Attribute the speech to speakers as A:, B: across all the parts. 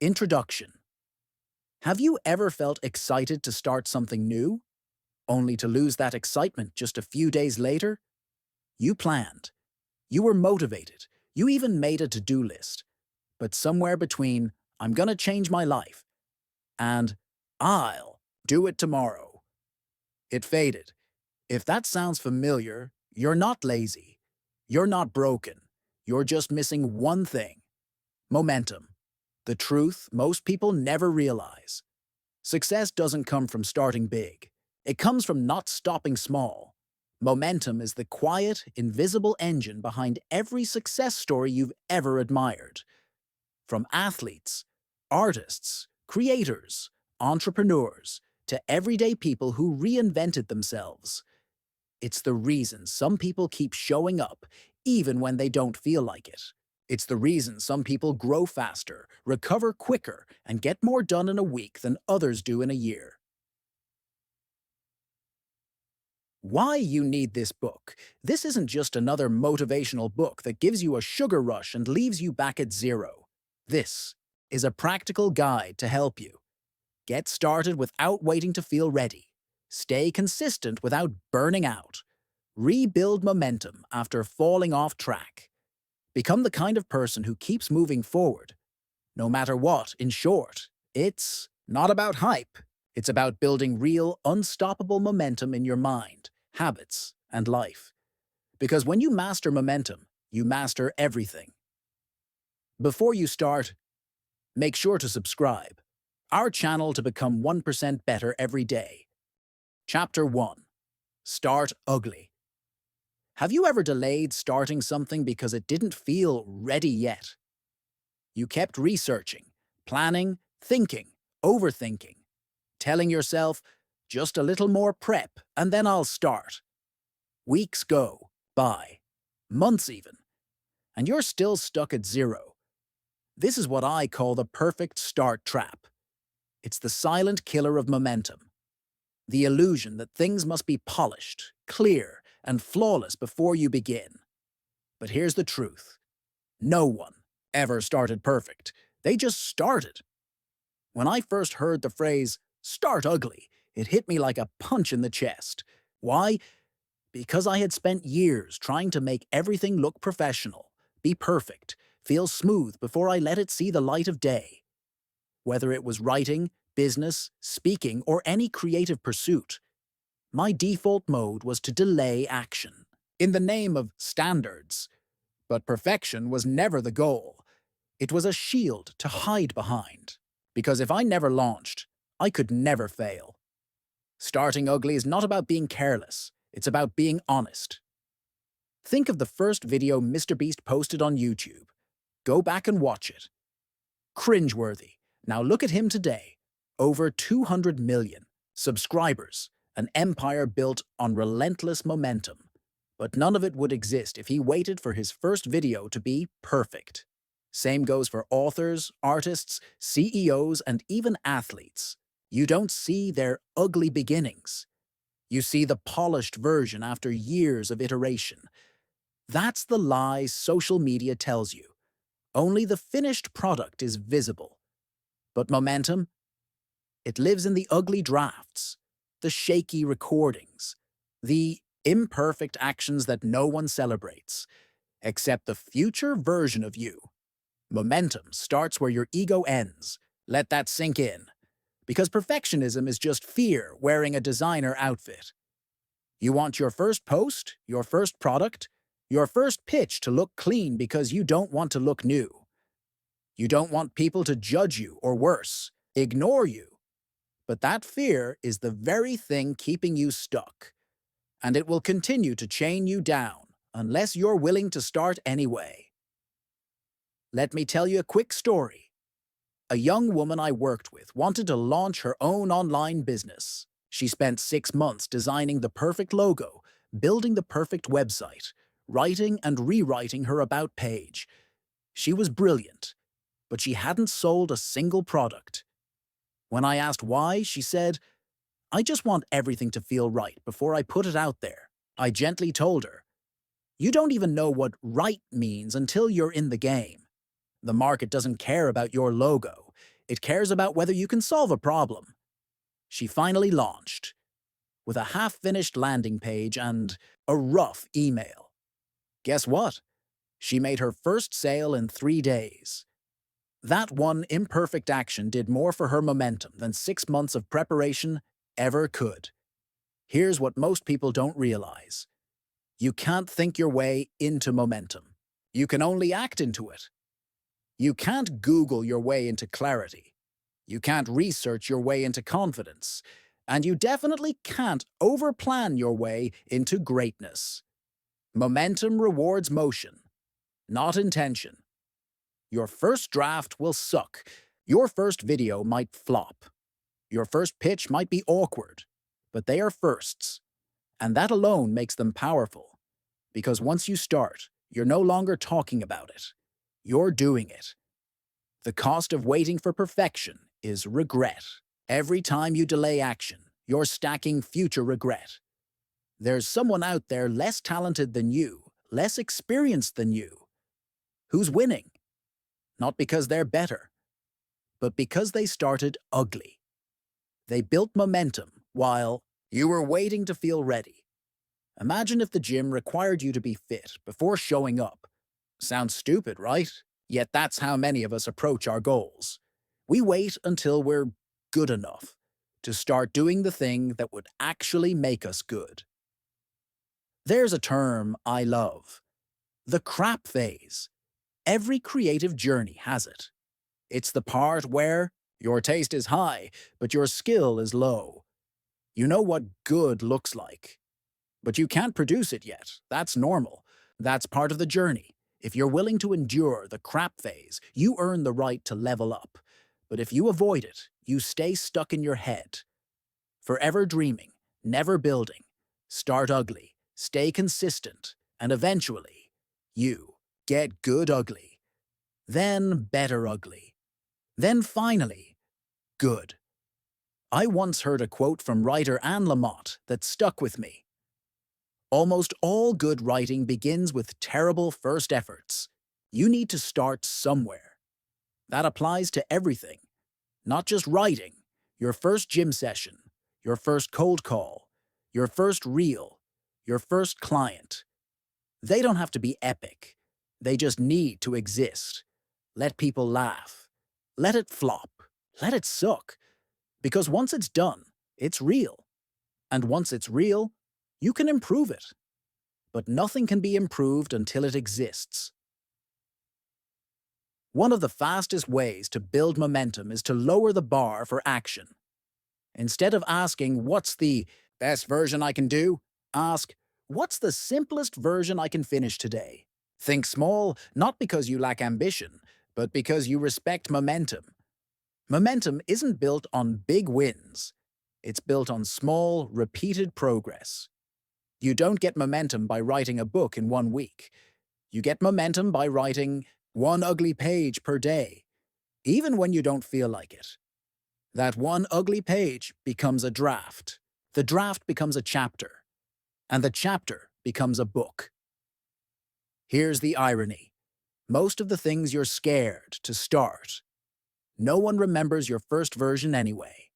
A: Introduction. Have you ever felt excited to start something new, only to lose that excitement just a few days later? You planned. You were motivated. You even made a to-do list. But somewhere between, "I'm gonna change my life," and "I'll do it tomorrow," it faded. If that sounds familiar, you're not lazy. You're not broken. You're just missing one thing: momentum. The truth most people never realize. Success doesn't come from starting big. It comes from not stopping small. Momentum is the quiet, invisible engine behind every success story you've ever admired. From athletes, artists, creators, entrepreneurs, to everyday people who reinvented themselves. It's the reason some people keep showing up, even when they don't feel like it. It's the reason some people grow faster, recover quicker, and get more done in a week than others do in a year. Why you need this book. This isn't just another motivational book that gives you a sugar rush and leaves you back at zero. This is a practical guide to help you. Get started without waiting to feel ready. Stay consistent without burning out. Rebuild momentum after falling off track. Become the kind of person who keeps moving forward, no matter what. In short, it's not about hype. It's about building real, unstoppable momentum in your mind, habits, and life. Because when you master momentum, you master everything. Before you start, make sure to subscribe. Our channel to become 1% better every day. Chapter 1. Start ugly. Have you ever delayed starting something because it didn't feel ready yet? You kept researching, planning, thinking, overthinking, telling yourself, "Just a little more prep, and then I'll start." Weeks go by, months even, and you're still stuck at zero. This is what I call the perfect start trap. It's the silent killer of momentum. The illusion that things must be polished, clear, and flawless before you begin. But here's the truth. No one ever started perfect. They just started. When I first heard the phrase, "start ugly," it hit me like a punch in the chest. Why? Because I had spent years trying to make everything look professional, be perfect, feel smooth before I let it see the light of day. Whether it was writing, business, speaking, or any creative pursuit, my default mode was to delay action, in the name of standards. But perfection was never the goal. It was a shield to hide behind. Because if I never launched, I could never fail. Starting ugly is not about being careless. It's about being honest. Think of the first video MrBeast posted on YouTube. Go back and watch it. Cringeworthy. Now look at him today. Over 200 million subscribers, an empire built on relentless momentum. But none of it would exist if he waited for his first video to be perfect. Same goes for authors, artists, CEOs, and even athletes. You don't see their ugly beginnings. You see the polished version after years of iteration. That's the lie social media tells you. Only the finished product is visible. But momentum? It lives in the ugly drafts, the shaky recordings, the imperfect actions that no one celebrates, except the future version of you. Momentum starts where your ego ends. Let that sink in. Because perfectionism is just fear wearing a designer outfit. You want your first post, your first product, your first pitch to look clean because you don't want to look new. You don't want people to judge you or worse, ignore you. But that fear is the very thing keeping you stuck. And it will continue to chain you down unless you're willing to start anyway. Let me tell you a quick story. A young woman I worked with wanted to launch her own online business. She spent 6 months designing the perfect logo, building the perfect website, writing and rewriting her about page. She was brilliant, but she hadn't sold a single product. When I asked why, she said, "I just want everything to feel right before I put it out there." I gently told her, "You don't even know what right means until you're in the game. The market doesn't care about your logo. It cares about whether you can solve a problem. She finally launched, with a half-finished landing page and a rough email. Guess what? She made her first sale in 3 days. That one imperfect action did more for her momentum than 6 months of preparation ever could. Here's what most people don't realize. You can't think your way into momentum. You can only act into it. You can't Google your way into clarity. You can't research your way into confidence. And you definitely can't overplan your way into greatness. Momentum rewards motion, not intention. Your first draft will suck. Your first video might flop. Your first pitch might be awkward. But they are firsts. And that alone makes them powerful. Because once you start, you're no longer talking about it. You're doing it. The cost of waiting for perfection is regret. Every time you delay action, you're stacking future regret. There's someone out there less talented than you, less experienced than you, who's winning. Not because they're better, but because they started ugly. They built momentum while you were waiting to feel ready. Imagine if the gym required you to be fit before showing up. Sounds stupid, right? Yet that's how many of us approach our goals. We wait until we're good enough to start doing the thing that would actually make us good. There's a term I love. The crap phase. Every creative journey has it. It's the part where your taste is high, but your skill is low. You know what good looks like, but you can't produce it yet. That's normal. That's part of the journey. If you're willing to endure the crap phase, you earn the right to level up. But if you avoid it, you stay stuck in your head. Forever dreaming, never building. Start ugly, stay consistent, and eventually, you get good ugly. Then better ugly. Then finally, good. I once heard a quote from writer Anne Lamott that stuck with me. Almost all good writing begins with terrible first efforts. You need to start somewhere. That applies to everything, not just writing. Your first gym session, your first cold call, your first reel, your first client. They don't have to be epic. They just need to exist. Let people laugh. Let it flop. Let it suck. Because once it's done, it's real. And once it's real, you can improve it. But nothing can be improved until it exists. One of the fastest ways to build momentum is to lower the bar for action. Instead of asking, what's the best version I can do? Ask, what's the simplest version I can finish today? Think small, not because you lack ambition, but because you respect momentum. Momentum isn't built on big wins. It's built on small, repeated progress. You don't get momentum by writing a book in 1 week. You get momentum by writing 1 ugly page per day, even when you don't feel like it. That 1 ugly page becomes a draft. The draft becomes a chapter. And the chapter becomes a book. Here's the irony. Most of the things you're scared to start, no one remembers your first version anyway.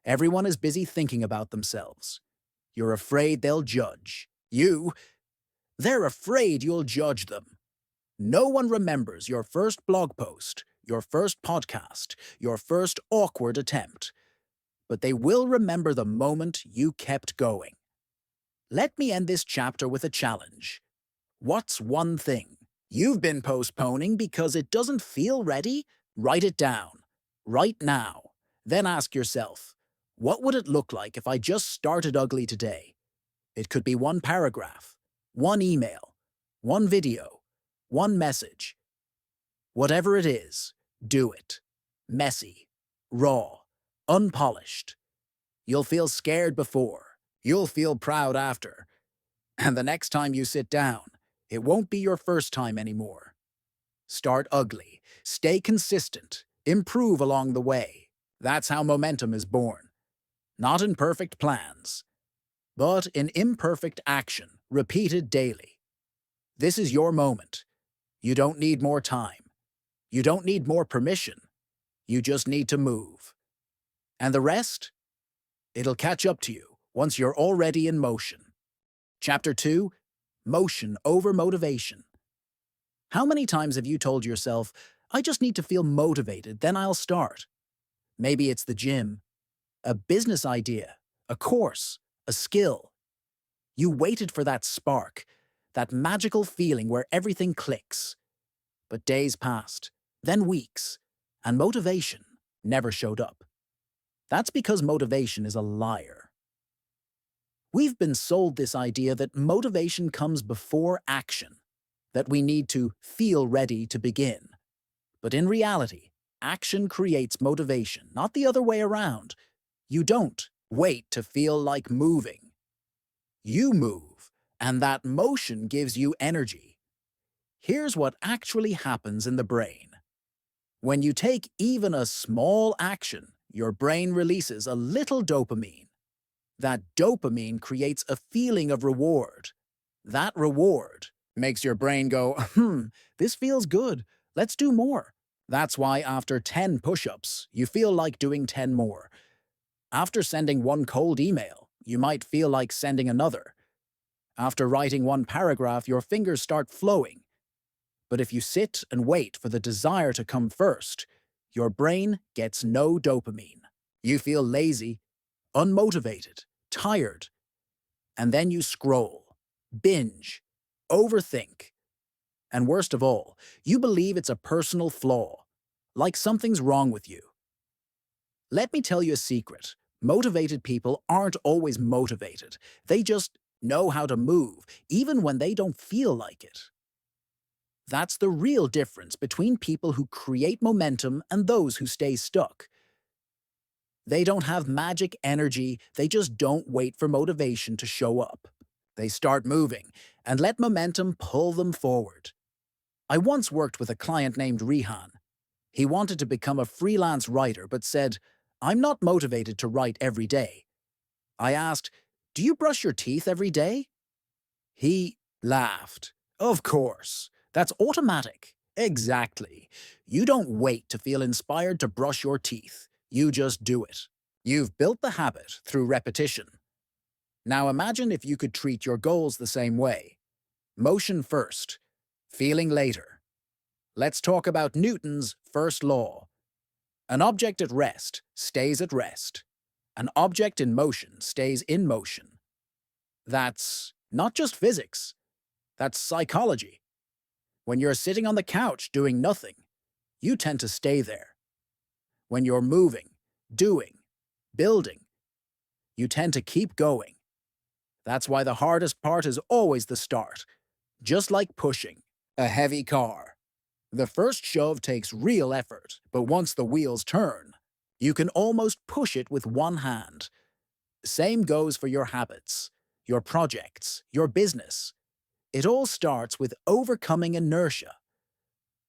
A: Everyone is busy thinking about themselves. You're afraid they'll judge you. They're afraid you'll judge them. No one remembers your first blog post, your first podcast, your first awkward attempt. But they will remember the moment you kept going. Let me end this chapter with a challenge. What's one thing you've been postponing because it doesn't feel ready? Write it down, right now. Then ask yourself, what would it look like if I just started ugly today? It could be 1 paragraph, 1 email, 1 video, 1 message. Whatever it is, do it. Messy, raw, unpolished. You'll feel scared before. You'll feel proud after. And the next time you sit down, it won't be your first time anymore. Start ugly. Stay consistent. Improve along the way. That's how momentum is born. Not in perfect plans, but in imperfect action, repeated daily. This is your moment. You don't need more time. You don't need more permission. You just need to move. And the rest? It'll catch up to you once you're already in motion. Chapter 2: Motion over Motivation. How many times have you told yourself, I just need to feel motivated, then I'll start? Maybe it's the gym, a business idea, a course, a skill. You waited for that spark, that magical feeling where everything clicks. But days passed, then weeks, and motivation never showed up. That's because motivation is a liar. We've been sold this idea that motivation comes before action, that we need to feel ready to begin. But in reality, action creates motivation, not the other way around. You don't wait to feel like moving. You move, and that motion gives you energy. Here's what actually happens in the brain. When you take even a small action, your brain releases a little dopamine. That dopamine creates a feeling of reward. That reward makes your brain go, this feels good, let's do more. That's why after 10 push-ups, you feel like doing 10 more. After sending one cold email, you might feel like sending another. After writing one paragraph, your fingers start flowing. But if you sit and wait for the desire to come first, your brain gets no dopamine. You feel lazy, unmotivated, tired, and then you scroll, binge, overthink, and worst of all, you believe it's a personal flaw, like something's wrong with you. Let me tell you a secret. Motivated people aren't always motivated. They just know how to move, even when they don't feel like it. That's the real difference between people who create momentum and those who stay stuck. They don't have magic energy, they just don't wait for motivation to show up. They start moving and let momentum pull them forward. I once worked with a client named Rihan. He wanted to become a freelance writer but said, I'm not motivated to write every day. I asked, do you brush your teeth every day? He laughed. Of course. That's automatic. Exactly. You don't wait to feel inspired to brush your teeth. You just do it. You've built the habit through repetition. Now imagine if you could treat your goals the same way. Motion first, feeling later. Let's talk about Newton's first law. An object at rest stays at rest. An object in motion stays in motion. That's not just physics. That's psychology. When you're sitting on the couch doing nothing, you tend to stay there. When you're moving, doing, building, you tend to keep going. That's why the hardest part is always the start, just like pushing a heavy car. The first shove takes real effort, but once the wheels turn, you can almost push it with one hand. Same goes for your habits, your projects, your business. It all starts with overcoming inertia.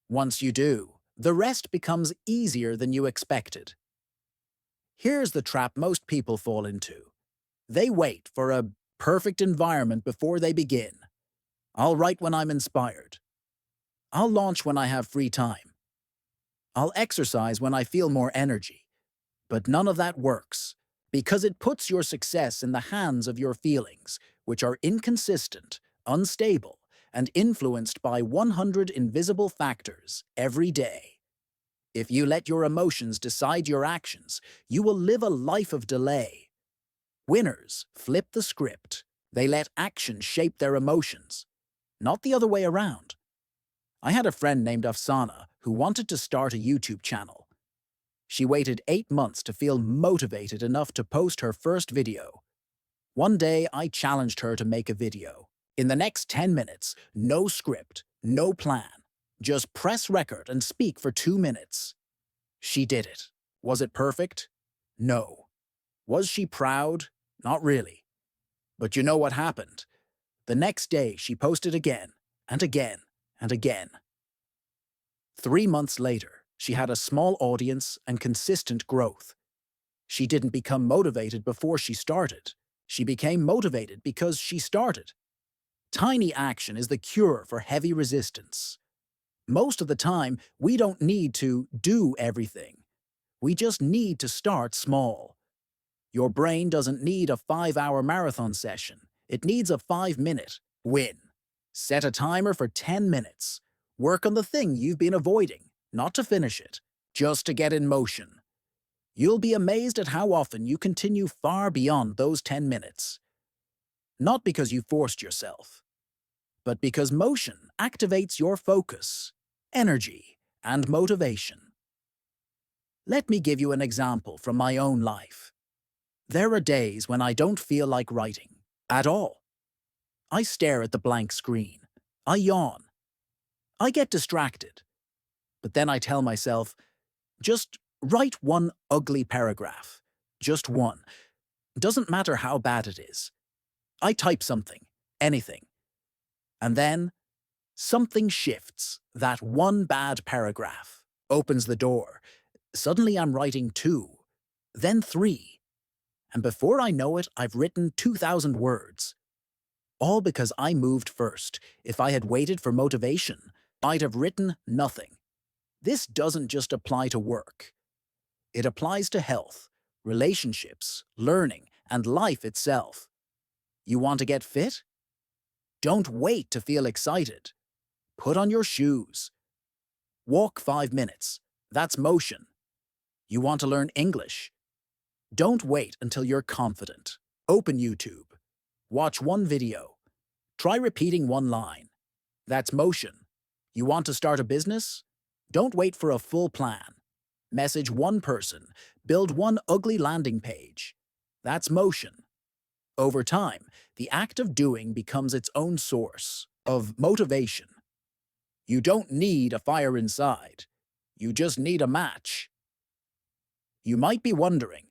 A: Once you do, the rest becomes easier than you expected. Here's the trap most people fall into. They wait for a perfect environment before they begin. I'll write when I'm inspired. I'll launch when I have free time. I'll exercise when I feel more energy. But none of that works, because it puts your success in the hands of your feelings, which are inconsistent, unstable, and influenced by 100 invisible factors every day. If you let your emotions decide your actions, you will live a life of delay. Winners flip the script. They let action shape their emotions, not the other way around. I had a friend named Afsana who wanted to start a YouTube channel. She waited 8 months to feel motivated enough to post her first video. One day, I challenged her to make a video. In the next 10 minutes, no script, no plan. Just press record and speak for 2 minutes. She did it. Was it perfect? No. Was she proud? Not really. But you know what happened? The next day, she posted again, and again, and again. 3 months later, she had a small audience and consistent growth. She didn't become motivated before she started. She became motivated because she started. Tiny action is the cure for heavy resistance. Most of the time, we don't need to do everything. We just need to start small. Your brain doesn't need a 5-hour marathon session. It needs a 5-minute win. Set a timer for 10 minutes. Work on the thing you've been avoiding, not to finish it, just to get in motion. You'll be amazed at how often you continue far beyond those 10 minutes. Not because you forced yourself, but because motion activates your focus, energy, and motivation. Let me give you an example from my own life. There are days when I don't feel like writing at all. I stare at the blank screen. I yawn. I get distracted. But then I tell myself, just write one ugly paragraph. Just one. Doesn't matter how bad it is. I type something, anything. And then something shifts. That one bad paragraph opens the door. Suddenly I'm writing 2, then 3. And before I know it, I've written 2,000 words. All because I moved first. If I had waited for motivation, I'd have written nothing. This doesn't just apply to work. It applies to health, relationships, learning, and life itself. You want to get fit? Don't wait to feel excited. Put on your shoes. Walk 5 minutes. That's motion. You want to learn English? Don't wait until you're confident. Open YouTube. Watch one video. Try repeating one line. That's motion. You want to start a business? Don't wait for a full plan. Message one person. Build one ugly landing page. That's motion. Over time, the act of doing becomes its own source of motivation. You don't need a fire inside. You just need a match. You might be wondering,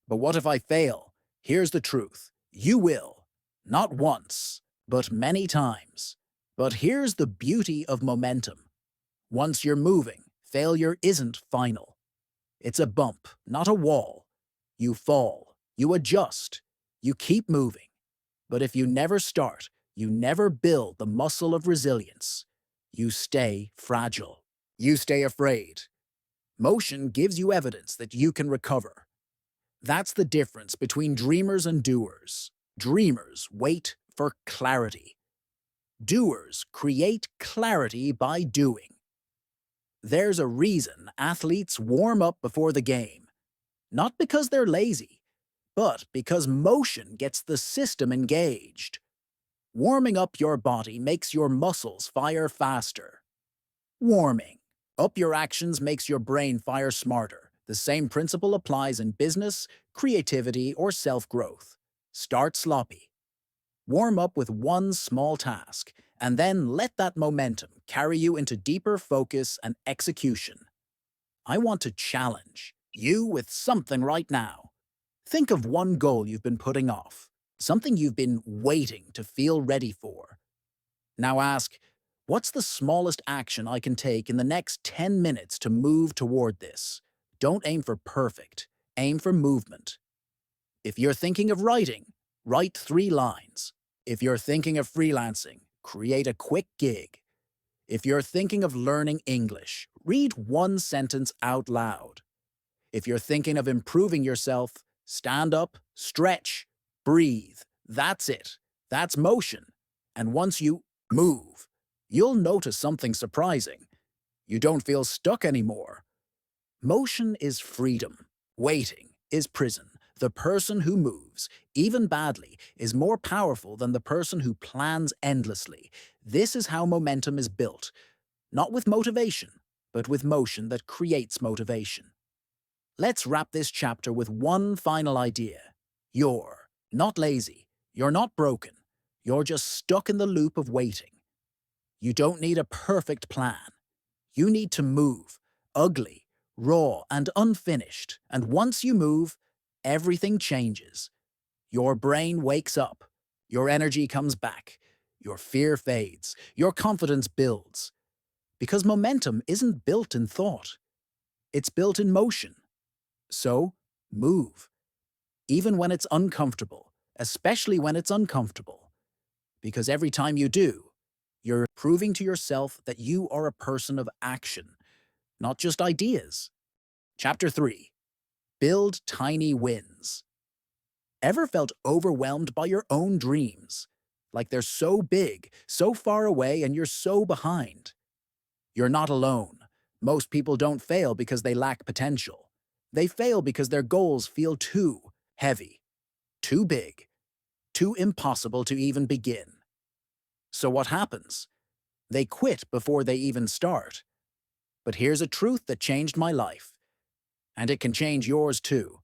A: but what if I fail? Here's the truth. You will. Not once, but many times. But here's the beauty of momentum. Once you're moving, failure isn't final. It's a bump, not a wall. You fall, you adjust, you keep moving. But if you never start, you never build the muscle of resilience. You stay fragile. You stay afraid. Motion gives you evidence that you can recover. That's the difference between dreamers and doers. Dreamers wait for clarity. Doers create clarity by doing. There's a reason athletes warm up before the game. Not because they're lazy, but because motion gets the system engaged. Warming up your body makes your muscles fire faster. Warming up your actions makes your brain fire smarter. The same principle applies in business, creativity, or self-growth. Start sloppy. Warm up with one small task, and then let that momentum carry you into deeper focus and execution. I want to challenge you with something right now. Think of one goal you've been putting off, something you've been waiting to feel ready for. Now ask, what's the smallest action I can take in the next 10 minutes to move toward this? Don't aim for perfect, aim for movement. If you're thinking of writing, write 3 lines. If you're thinking of freelancing, create a quick gig. If you're thinking of learning English, read one sentence out loud. If you're thinking of improving yourself, stand up, stretch, breathe. That's it. That's motion. And once you move, you'll notice something surprising. You don't feel stuck anymore. Motion is freedom. Waiting is prison. The person who moves, even badly, is more powerful than the person who plans endlessly. This is how momentum is built. Not with motivation, but with motion that creates motivation. Let's wrap this chapter with one final idea. You're not lazy. You're not broken. You're just stuck in the loop of waiting. You don't need a perfect plan. You need to move, ugly, raw, and unfinished. And once you move, everything changes. Your brain wakes up. Your energy comes back. Your fear fades. Your confidence builds. Because momentum isn't built in thought. It's built in motion. So, move. Even when it's uncomfortable, especially when it's uncomfortable. Because every time you do, you're proving to yourself that you are a person of action, not just ideas. Chapter 3. Build tiny wins. Ever felt overwhelmed by your own dreams? Like they're so big, so far away, and you're so behind? You're not alone. Most people don't fail because they lack potential. They fail because their goals feel too heavy, too big, too impossible to even begin. So what happens? They quit before they even start. But here's a truth that changed my life, and it can change yours too.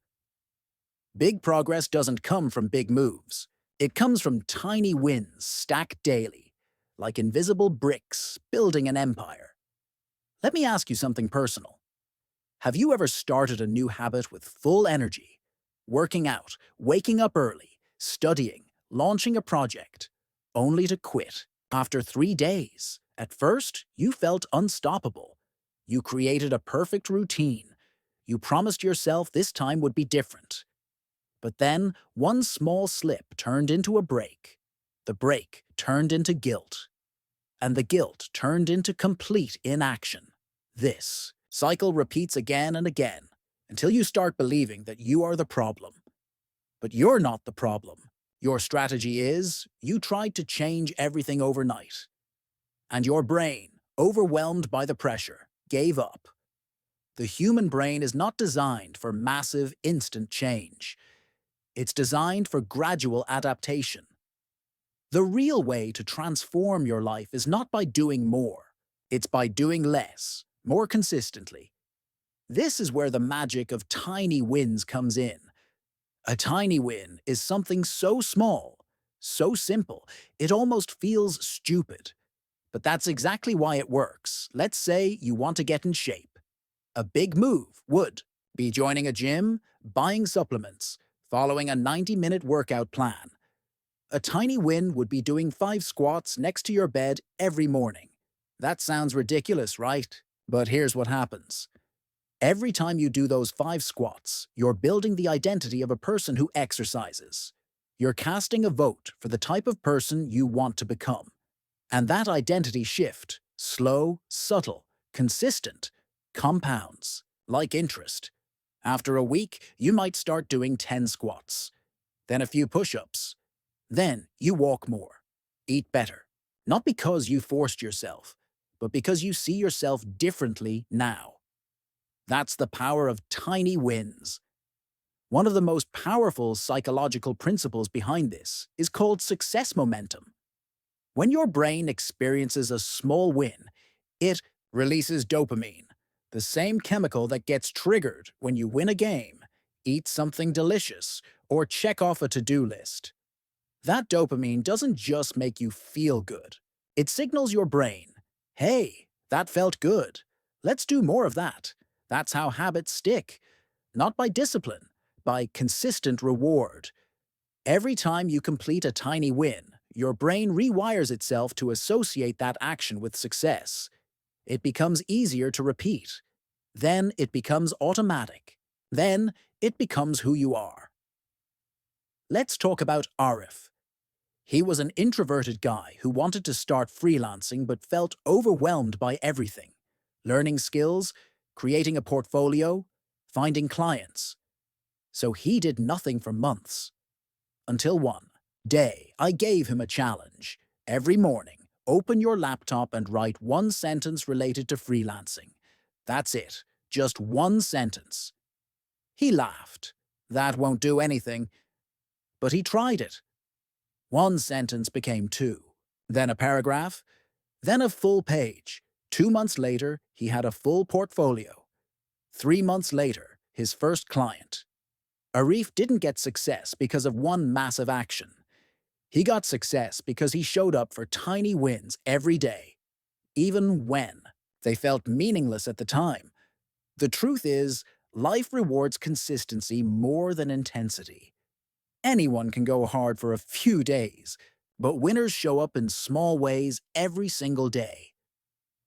A: Big progress doesn't come from big moves. It comes from tiny wins stacked daily, like invisible bricks building an empire. Let me ask you something personal. Have you ever started a new habit with full energy? Working out, waking up early, studying, launching a project, only to quit after 3 days? At first, you felt unstoppable. You created a perfect routine. You promised yourself this time would be different. But then, one small slip turned into a break. The break turned into guilt. And the guilt turned into complete inaction. This cycle repeats again and again until you start believing that you are the problem. But you're not the problem. Your strategy is you tried to change everything overnight. And your brain, overwhelmed by the pressure, gave up. The human brain is not designed for massive, instant change. It's designed for gradual adaptation. The real way to transform your life is not by doing more. It's by doing less, more consistently. This is where the magic of tiny wins comes in. A tiny win is something so small, so simple, it almost feels stupid. But that's exactly why it works. Let's say you want to get in shape. A big move would be joining a gym, buying supplements, following a 90-minute workout plan. A tiny win would be doing 5 squats next to your bed every morning. That sounds ridiculous, right? But here's what happens. Every time you do those 5 squats, you're building the identity of a person who exercises. You're casting a vote for the type of person you want to become. And that identity shift, slow, subtle, consistent, compounds, like interest. After a week, you might start doing 10 squats, then a few push-ups. Then you walk more, eat better. Not because you forced yourself, but because you see yourself differently now. That's the power of tiny wins. One of the most powerful psychological principles behind this is called success momentum. When your brain experiences a small win, it releases dopamine, the same chemical that gets triggered when you win a game, eat something delicious, or check off a to-do list. That dopamine doesn't just make you feel good. It signals your brain, hey, that felt good. Let's do more of that. That's how habits stick. Not by discipline, by consistent reward. Every time you complete a tiny win, your brain rewires itself to associate that action with success. It becomes easier to repeat. Then it becomes automatic. Then it becomes who you are. Let's talk about Arif. He was an introverted guy who wanted to start freelancing but felt overwhelmed by everything. Learning skills, creating a portfolio, finding clients. So he did nothing for months. Until one day, I gave him a challenge. Every morning, open your laptop and write 1 sentence related to freelancing. That's it, just 1 sentence. He laughed. That won't do anything. But he tried it. 1 sentence became 2, then a paragraph, then a full page. 2 months later, he had a full portfolio. 3 months later, his first client. Arif didn't get success because of one massive action. He got success because he showed up for tiny wins every day, even when they felt meaningless at the time. The truth is, life rewards consistency more than intensity. Anyone can go hard for a few days, but winners show up in small ways every single day.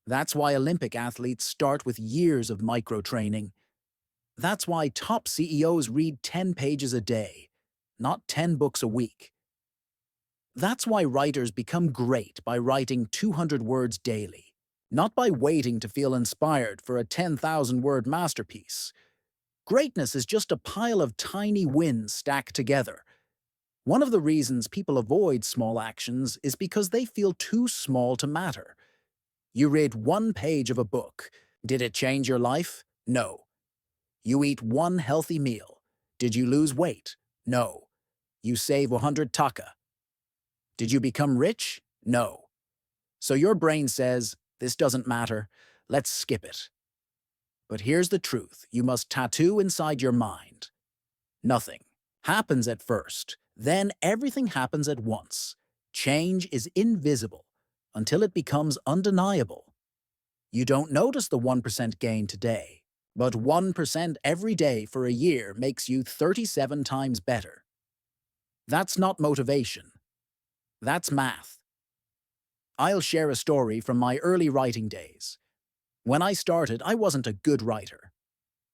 A: That's why Olympic athletes start with years of micro-training. That's why top CEOs read 10 pages a day, not 10 books a week. That's why writers become great by writing 200 words daily, not by waiting to feel inspired for a 10,000-word masterpiece. Greatness is just a pile of tiny wins stacked together. One of the reasons people avoid small actions is because they feel too small to matter. You read one page of a book. Did it change your life? No. You eat one healthy meal. Did you lose weight? No. You save 100 taka. Did you become rich? No. So your brain says, this doesn't matter. Let's skip it. But here's the truth. You must tattoo inside your mind. Nothing happens at first. Then everything happens at once. Change is invisible until it becomes undeniable. You don't notice the 1% gain today, but 1% every day for a year makes you 37 times better. That's not motivation. That's math. I'll share a story from my early writing days. When I started, I wasn't a good writer.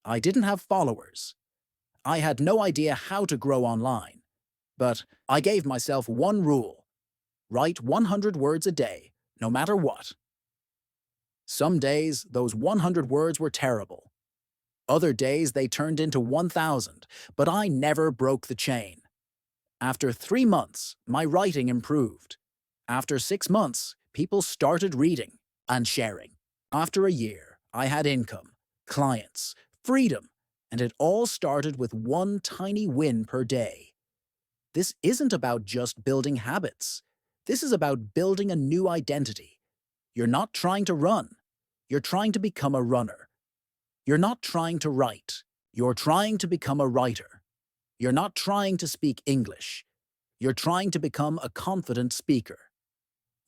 A: I didn't have followers. I had no idea how to grow online. But I gave myself one rule: write 100 words a day, no matter what. Some days, those 100 words were terrible. Other days, they turned into 1,000, but I never broke the chain. After 3 months, my writing improved. After 6 months, people started reading and sharing. After a year, I had income, clients, freedom, and it all started with one tiny win per day. This isn't about just building habits. This is about building a new identity. You're not trying to run. You're trying to become a runner. You're not trying to write. You're trying to become a writer. You're not trying to speak English. You're trying to become a confident speaker.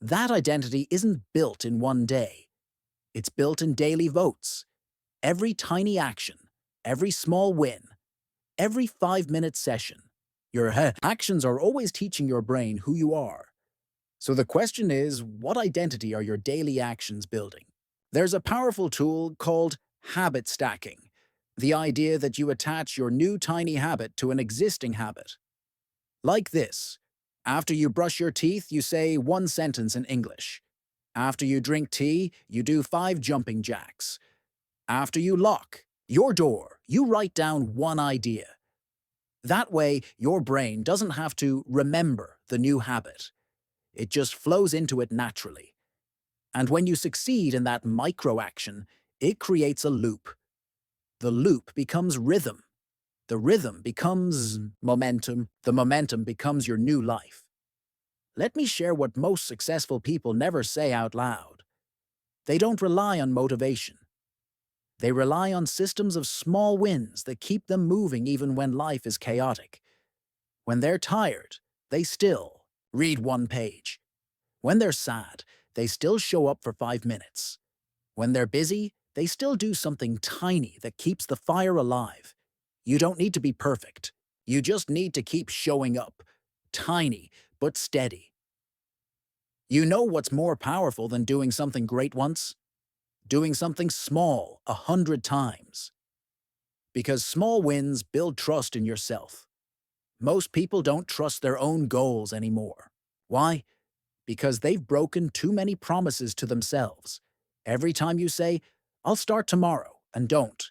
A: That identity isn't built in one day. It's built in daily votes. Every tiny action, every small win, every 5-minute session. Your actions are always teaching your brain who you are. So the question is, what identity are your daily actions building? There's a powerful tool called habit stacking, the idea that you attach your new tiny habit to an existing habit. Like this: after you brush your teeth, you say one sentence in English. After you drink tea, you do 5 jumping jacks. After you lock your door, you write down one idea. That way, your brain doesn't have to remember the new habit. It just flows into it naturally. And when you succeed in that micro-action, it creates a loop. The loop becomes rhythm. The rhythm becomes momentum. The momentum becomes your new life. Let me share what most successful people never say out loud. They don't rely on motivation. They rely on systems of small wins that keep them moving even when life is chaotic. When they're tired, they still read one page. When they're sad, they still show up for 5 minutes. When they're busy, they still do something tiny that keeps the fire alive. You don't need to be perfect. You just need to keep showing up. Tiny, but steady. You know what's more powerful than doing something great once? Doing something small 100 times. Because small wins build trust in yourself. Most people don't trust their own goals anymore. Why? Because they've broken too many promises to themselves. Every time you say, I'll start tomorrow, and don't.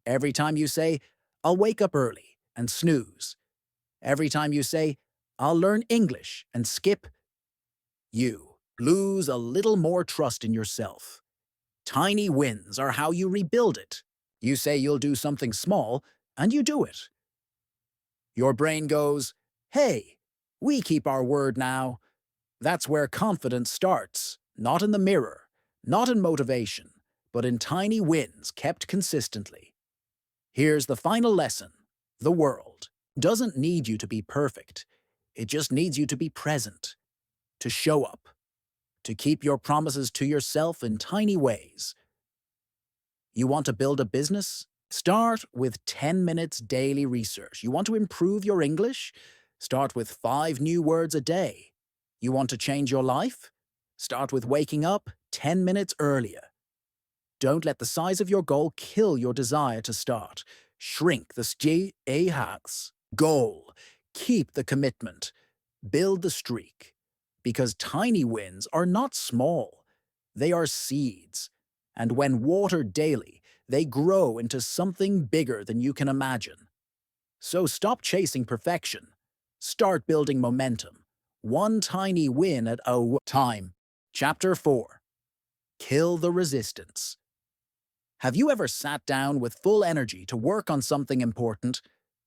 A: Every time you say, I'll wake up early, and snooze. Every time you say, I'll learn English, and skip. You lose a little more trust in yourself. Tiny wins are how you rebuild it. You say you'll do something small, and you do it. Your brain goes, hey, we keep our word now. That's where confidence starts, not in the mirror, not in motivation, but in tiny wins kept consistently. Here's the final lesson. The world doesn't need you to be perfect. It just needs you to be present, to show up, to keep your promises to yourself in tiny ways. You want to build a business? Start with 10 minutes daily research. You want to improve your English? Start with 5 new words a day. You want to change your life? Start with waking up 10 minutes earlier. Don't let the size of your goal kill your desire to start. Shrink the goal. Keep the commitment. Build the streak. Because tiny wins are not small. They are seeds. And when watered daily, they grow into something bigger than you can imagine. So stop chasing perfection. Start building momentum. One tiny win at a time. Chapter 4. Kill the resistance. Have you ever sat down with full energy to work on something important,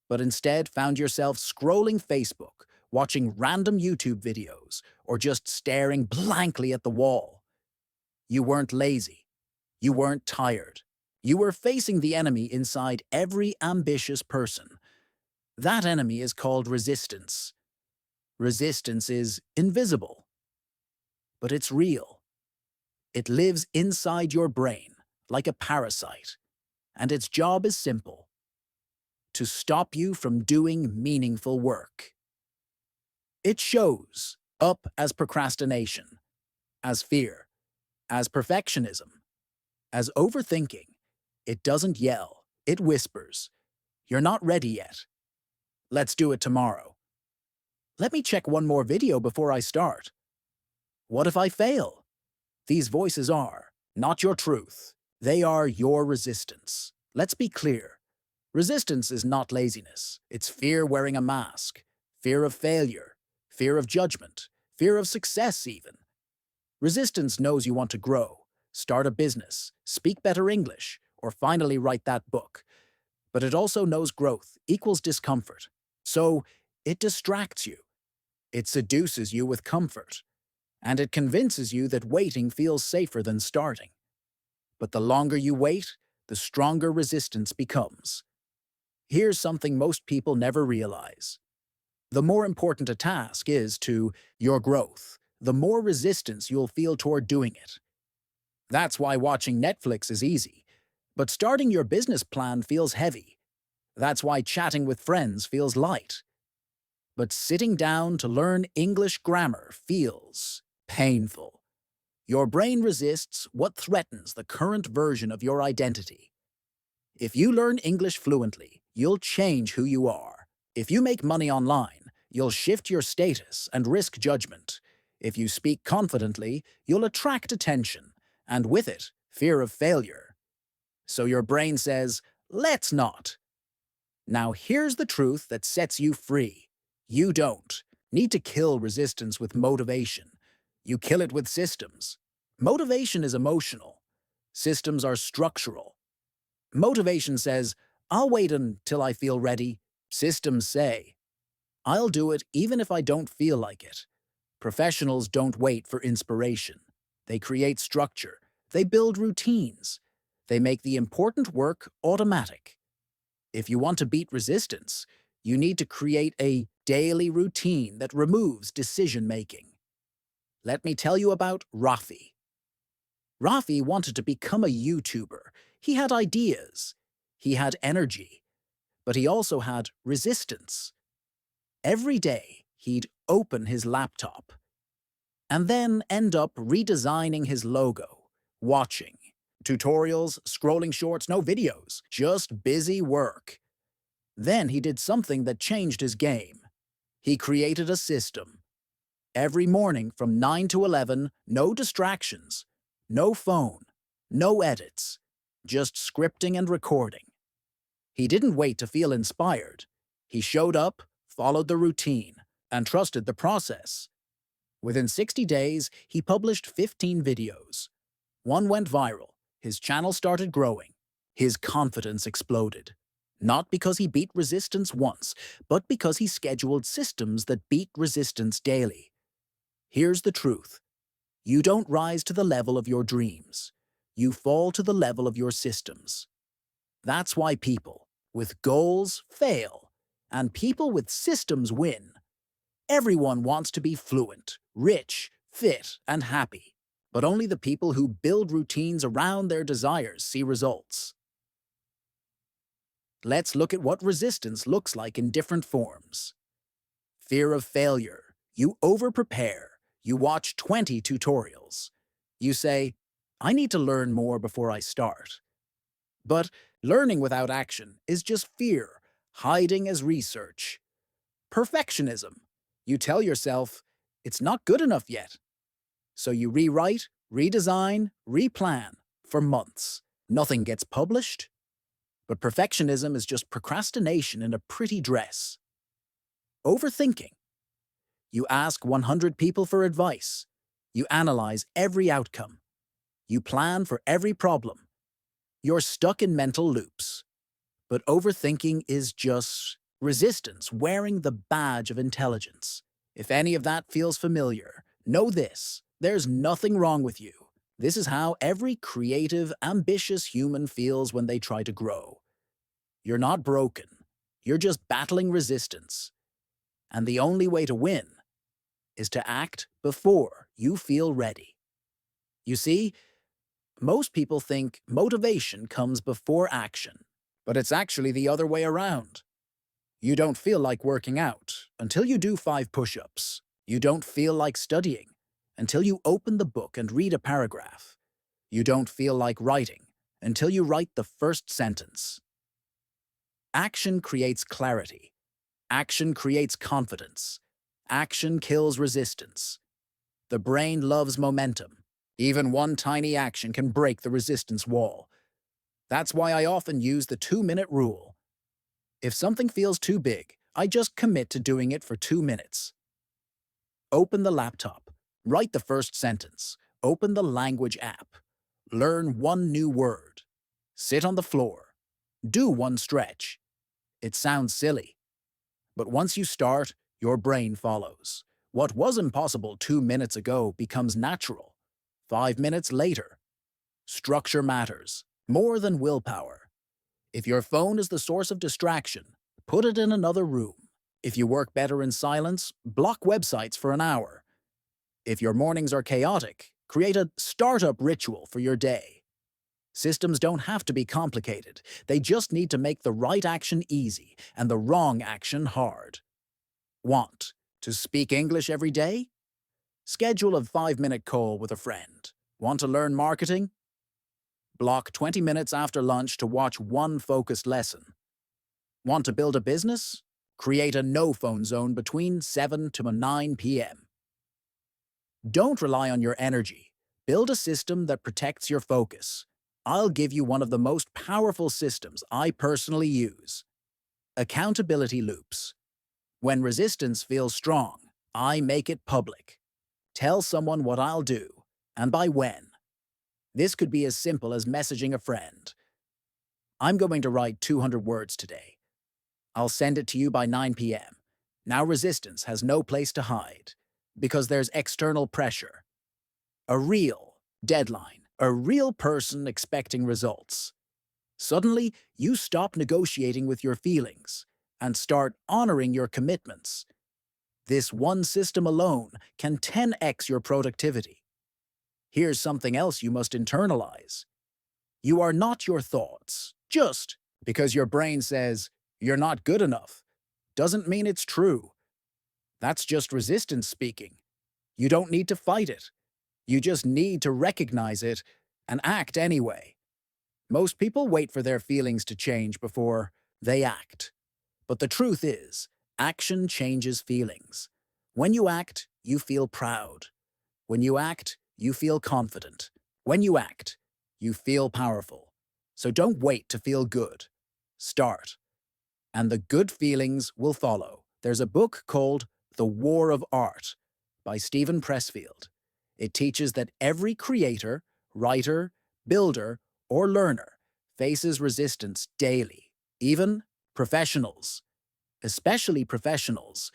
A: but instead found yourself scrolling Facebook, watching random YouTube videos, or just staring blankly at the wall? You weren't lazy. You weren't tired. You were facing the enemy inside every ambitious person. That enemy is called resistance. Resistance is invisible, but it's real. It lives inside your brain, like a parasite, and its job is simple: to stop you from doing meaningful work. It shows up as procrastination, as fear, as perfectionism, as overthinking. It doesn't yell, it whispers. You're not ready yet. Let's do it tomorrow. Let me check one more video before I start. What if I fail? These voices are not your truth. They are your resistance. Let's be clear. Resistance is not laziness. It's fear wearing a mask, fear of failure, fear of judgment, fear of success even. Resistance knows you want to grow, start a business, speak better English, or finally write that book. But it also knows growth equals discomfort. So it distracts you. It seduces you with comfort. And it convinces you that waiting feels safer than starting. But the longer you wait, the stronger resistance becomes. Here's something most people never realize. The more important a task is to your growth, the more resistance you'll feel toward doing it. That's why watching Netflix is easy, but starting your business plan feels heavy. That's why chatting with friends feels light. But sitting down to learn English grammar feels painful. Your brain resists what threatens the current version of your identity. If you learn English fluently, you'll change who you are. If you make money online, you'll shift your status and risk judgment. If you speak confidently, you'll attract attention, and with it, fear of failure. So your brain says, let's not. Now here's the truth that sets you free. You don't need to kill resistance with motivation. You kill it with systems. Motivation is emotional. Systems are structural. Motivation says, I'll wait until I feel ready. Systems say, I'll do it even if I don't feel like it. Professionals don't wait for inspiration. They create structure. They build routines. They make the important work automatic. If you want to beat resistance, you need to create a daily routine that removes decision-making. Let me tell you about Rafi. Rafi wanted to become a YouTuber. He had ideas. He had energy. But he also had resistance. Every day, he'd open his laptop and then end up redesigning his logo, watching tutorials, scrolling shorts, no videos, just busy work. Then he did something that changed his game. He created a system. Every morning from 9 to 11, no distractions, no phone, no edits, just scripting and recording. He didn't wait to feel inspired. He showed up, followed the routine, and trusted the process. Within 60 days, he published 15 videos. One went viral. His channel started growing. His confidence exploded. Not because he beat resistance once, but because he scheduled systems that beat resistance daily. Here's the truth. You don't rise to the level of your dreams. You fall to the level of your systems. That's why people with goals fail, and people with systems win. Everyone wants to be fluent, rich, fit, and happy, but only the people who build routines around their desires see results. Let's look at what resistance looks like in different forms. Fear of failure. You over-prepare. You watch 20 tutorials. You say, I need to learn more before I start. But learning without action is just fear, hiding as research. Perfectionism. You tell yourself, it's not good enough yet. So you rewrite, redesign, replan for months. Nothing gets published, but perfectionism is just procrastination in a pretty dress. Overthinking. You ask 100 people for advice. You analyze every outcome. You plan for every problem. You're stuck in mental loops. But overthinking is just resistance wearing the badge of intelligence. If any of that feels familiar, know this: there's nothing wrong with you. This is how every creative, ambitious human feels when they try to grow. You're not broken. You're just battling resistance. And the only way to win is to act before you feel ready. You see, most people think motivation comes before action, but it's actually the other way around. You don't feel like working out until you do 5 push-ups. You don't feel like studying until you open the book and read a paragraph. You don't feel like writing until you write the first sentence. Action creates clarity. Action creates confidence. Action kills resistance. The brain loves momentum. Even one tiny action can break the resistance wall. That's why I often use the 2-minute rule. If something feels too big, I just commit to doing it for 2 minutes. Open the laptop. Write the first sentence. Open the language app. Learn one new word. Sit on the floor. Do one stretch. It sounds silly, but once you start, your brain follows. What was impossible 2 minutes ago becomes natural 5 minutes later. Structure matters more than willpower. If your phone is the source of distraction, put it in another room. If you work better in silence, block websites for an hour. If your mornings are chaotic, create a startup ritual for your day. Systems don't have to be complicated. They just need to make the right action easy and the wrong action hard. Want to speak English every day? Schedule a 5-minute call with a friend. Want to learn marketing? Block 20 minutes after lunch to watch one focused lesson. Want to build a business? Create a no-phone zone between 7 to 9 p.m. Don't rely on your energy. Build a system that protects your focus. I'll give you one of the most powerful systems I personally use. Accountability loops. When resistance feels strong, I make it public. Tell someone what I'll do, and by when. This could be as simple as messaging a friend. I'm going to write 200 words today. I'll send it to you by 9 p.m. Now resistance has no place to hide, because there's external pressure. A real deadline, a real person expecting results. Suddenly, you stop negotiating with your feelings and start honoring your commitments. This one system alone can 10x your productivity. Here's something else you must internalize. You are not your thoughts. Just because your brain says you're not good enough doesn't mean it's true. That's just resistance speaking. You don't need to fight it. You just need to recognize it and act anyway. Most people wait for their feelings to change before they act. But the truth is, action changes feelings. When you act, you feel proud. When you act, you feel confident. When you act, you feel powerful. So don't wait to feel good. Start. And the good feelings will follow. There's a book called The War of Art by Stephen Pressfield. It teaches that every creator, writer, builder, or learner faces resistance daily, even professionals, especially professionals.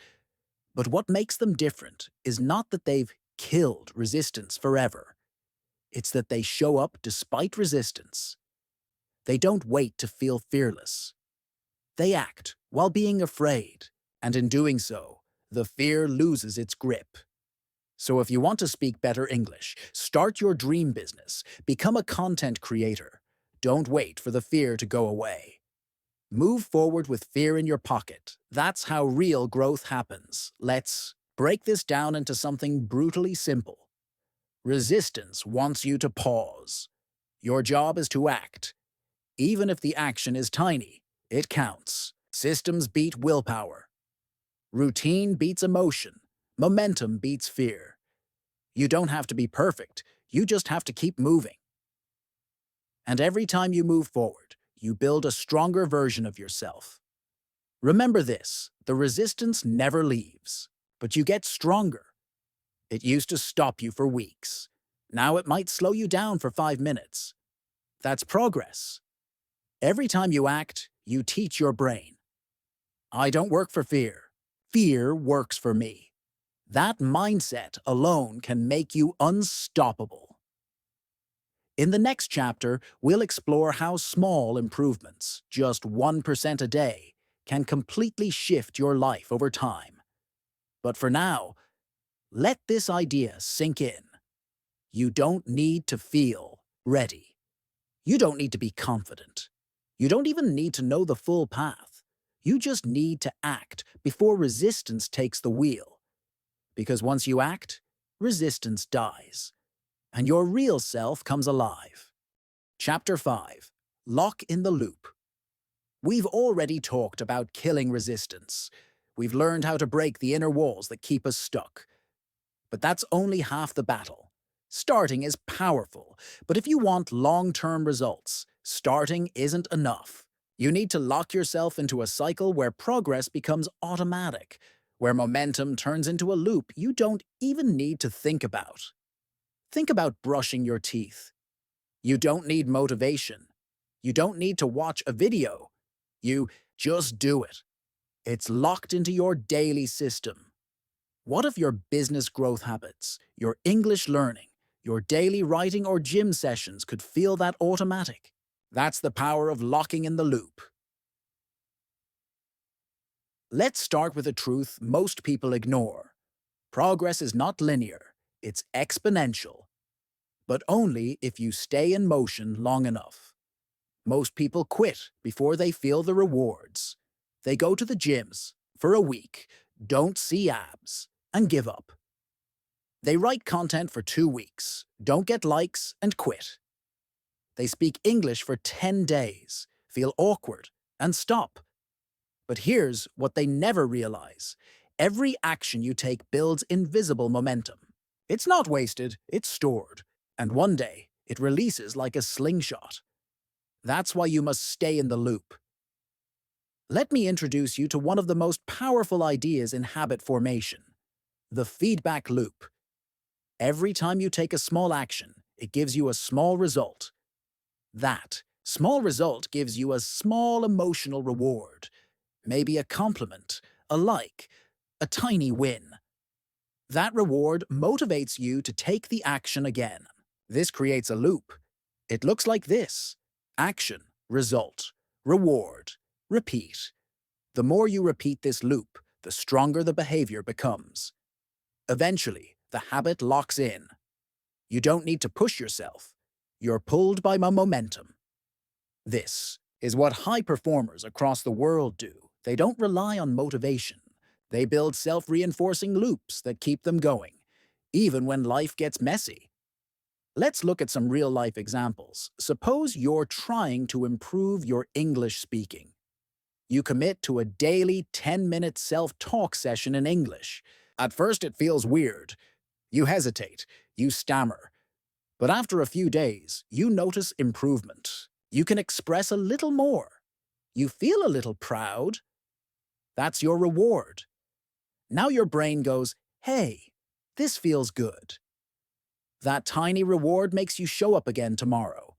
A: But what makes them different is not that they've killed resistance forever. It's that they show up despite resistance. They don't wait to feel fearless. They act while being afraid, and in doing so, the fear loses its grip. So if you want to speak better English, start your dream business, become a content creator. Don't wait for the fear to go away. Move forward with fear in your pocket. That's how real growth happens. Let's break this down into something brutally simple. Resistance wants you to pause. Your job is to act. Even if the action is tiny, it counts. Systems beat willpower. Routine beats emotion. Momentum beats fear. You don't have to be perfect. You just have to keep moving. And every time you move forward, you build a stronger version of yourself. Remember this, the resistance never leaves, but you get stronger. It used to stop you for weeks. Now it might slow you down for 5 minutes. That's progress. Every time you act, you teach your brain. I don't work for fear. Fear works for me. That mindset alone can make you unstoppable. In the next chapter, we'll explore how small improvements, just 1% a day, can completely shift your life over time. But for now, let this idea sink in. You don't need to feel ready. You don't need to be confident. You don't even need to know the full path. You just need to act before resistance takes the wheel. Because once you act, resistance dies, and your real self comes alive. Chapter 5. Lock in the Loop. We've already talked about killing resistance. We've learned how to break the inner walls that keep us stuck. But that's only half the battle. Starting is powerful, but if you want long-term results, starting isn't enough. You need to lock yourself into a cycle where progress becomes automatic, where momentum turns into a loop you don't even need to think about. Think about brushing your teeth. You don't need motivation. You don't need to watch a video. You just do it. It's locked into your daily system. What if your business growth habits, your English learning, your daily writing or gym sessions could feel that automatic? That's the power of locking in the loop. Let's start with a truth most people ignore. Progress is not linear, it's exponential. But only if you stay in motion long enough. Most people quit before they feel the rewards. They go to the gyms for a week, don't see abs, and give up. They write content for 2 weeks, don't get likes, and quit. They speak English for 10 days, feel awkward, and stop. But here's what they never realize. Every action you take builds invisible momentum. It's not wasted, it's stored. And one day, it releases like a slingshot. That's why you must stay in the loop. Let me introduce you to one of the most powerful ideas in habit formation, the feedback loop. Every time you take a small action, it gives you a small result. That small result gives you a small emotional reward, maybe a compliment, a like, a tiny win. That reward motivates you to take the action again. This creates a loop. It looks like this: action, result, reward, repeat. The more you repeat this loop, the stronger the behavior becomes. Eventually, the habit locks in. You don't need to push yourself. You're pulled by momentum. This is what high performers across the world do. They don't rely on motivation. They build self-reinforcing loops that keep them going, even when life gets messy. Let's look at some real-life examples. Suppose you're trying to improve your English speaking. You commit to a daily 10-minute self-talk session in English. At first, it feels weird. You hesitate, you stammer. But after a few days, you notice improvement. You can express a little more. You feel a little proud. That's your reward. Now your brain goes, hey, this feels good. That tiny reward makes you show up again tomorrow.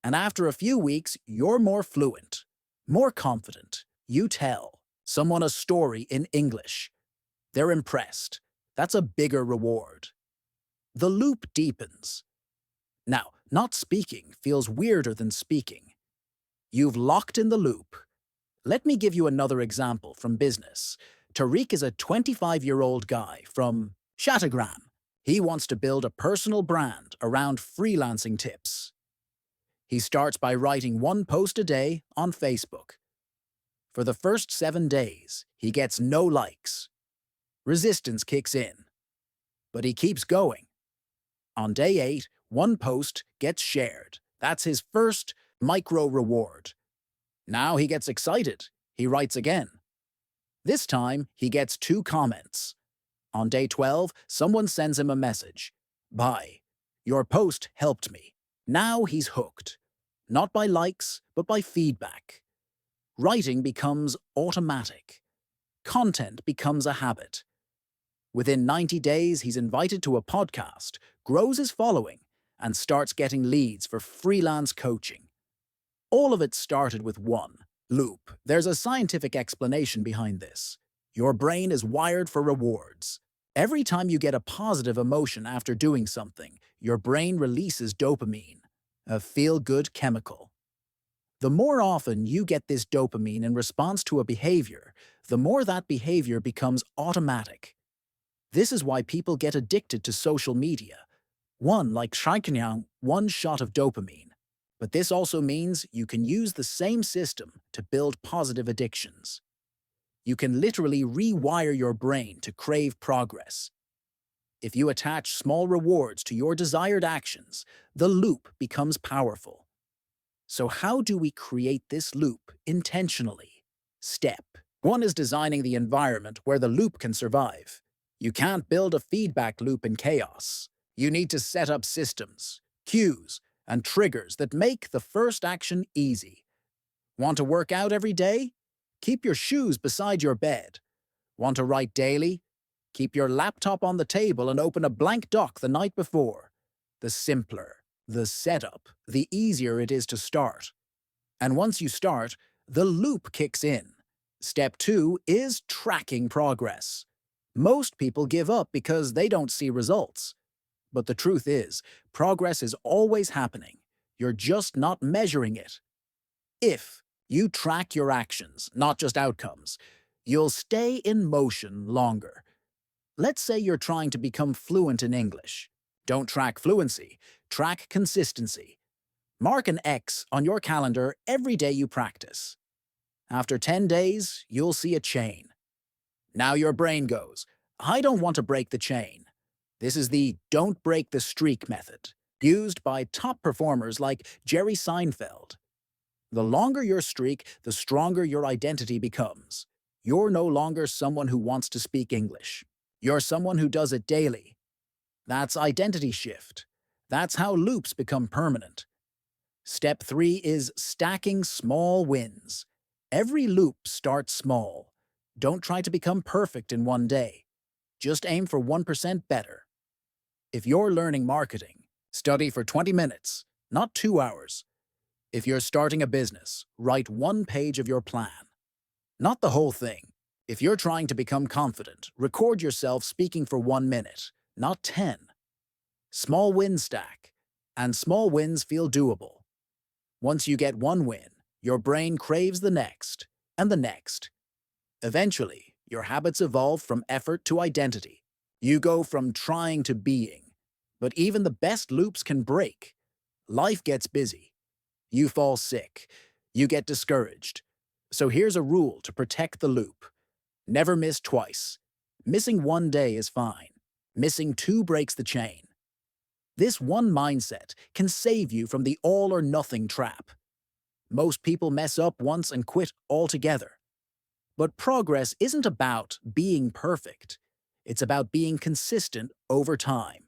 A: And after a few weeks, you're more fluent, more confident. You tell someone a story in English. They're impressed. That's a bigger reward. The loop deepens. Now, not speaking feels weirder than speaking. You've locked in the loop. Let me give you another example from business. Tariq is a 25-year-old guy from Chattogram. He wants to build a personal brand around freelancing tips. He starts by writing 1 post a day on Facebook. For the first 7 days, he gets no likes. Resistance kicks in. But he keeps going. On day 8, 1 post gets shared. That's his first micro reward. Now he gets excited. He writes again. This time, he gets 2 comments. On day 12, someone sends him a message. Bye. Your post helped me. Now he's hooked. not by likes, but by feedback. Writing becomes automatic. Content becomes a habit. Within 90 days, he's invited to a podcast, grows his following, and starts getting leads for freelance coaching. All of it started with one loop. There's a scientific explanation behind this. Your brain is wired for rewards. Every time you get a positive emotion after doing something, your brain releases dopamine, a feel-good chemical. The more often you get this dopamine in response to a behavior, the more that behavior becomes automatic. This is why people get addicted to social media. Like one shot of dopamine. But this also means you can use the same system to build positive addictions. You can literally rewire your brain to crave progress. If you attach small rewards to your desired actions, the loop becomes powerful. So how do we create this loop intentionally? Step 1 is designing the environment where the loop can survive. You can't build a feedback loop in chaos. You need to set up systems, cues, and triggers that make the first action easy. Want to work out every day? Keep your shoes beside your bed. Want to write daily? Keep your laptop on the table and open a blank doc the night before. The simpler the setup, the easier it is to start. And once you start, the loop kicks in. Step 2 is tracking progress. Most people give up because they don't see results. But the truth is, progress is always happening. You're just not measuring it. If you track your actions, not just outcomes, you'll stay in motion longer. Let's say you're trying to become fluent in English. Don't track fluency, track consistency. Mark an X on your calendar every day you practice. After 10 days, you'll see a chain. Now your brain goes, I don't want to break the chain. This is the don't break the streak method, used by top performers like Jerry Seinfeld. The longer your streak, the stronger your identity becomes. You're no longer someone who wants to speak English. You're someone who does it daily. That's identity shift. That's how loops become permanent. Step 3 is stacking small wins. Every loop starts small. Don't try to become perfect in one day. Just aim for 1% better. If you're learning marketing, study for 20 minutes, not 2 hours. If you're starting a business, write 1 page of your plan. Not the whole thing. If you're trying to become confident, record yourself speaking for 1 minute, not 10. Small wins stack, and small wins feel doable. Once you get one win, your brain craves the next, and the next. Eventually, your habits evolve from effort to identity. You go from trying to being. But even the best loops can break. Life gets busy. You fall sick. You get discouraged. So here's a rule to protect the loop. Never miss twice. Missing 1 day is fine. Missing 2 breaks the chain. This one mindset can save you from the all-or-nothing trap. Most people mess up once and quit altogether. But progress isn't about being perfect. It's about being consistent over time.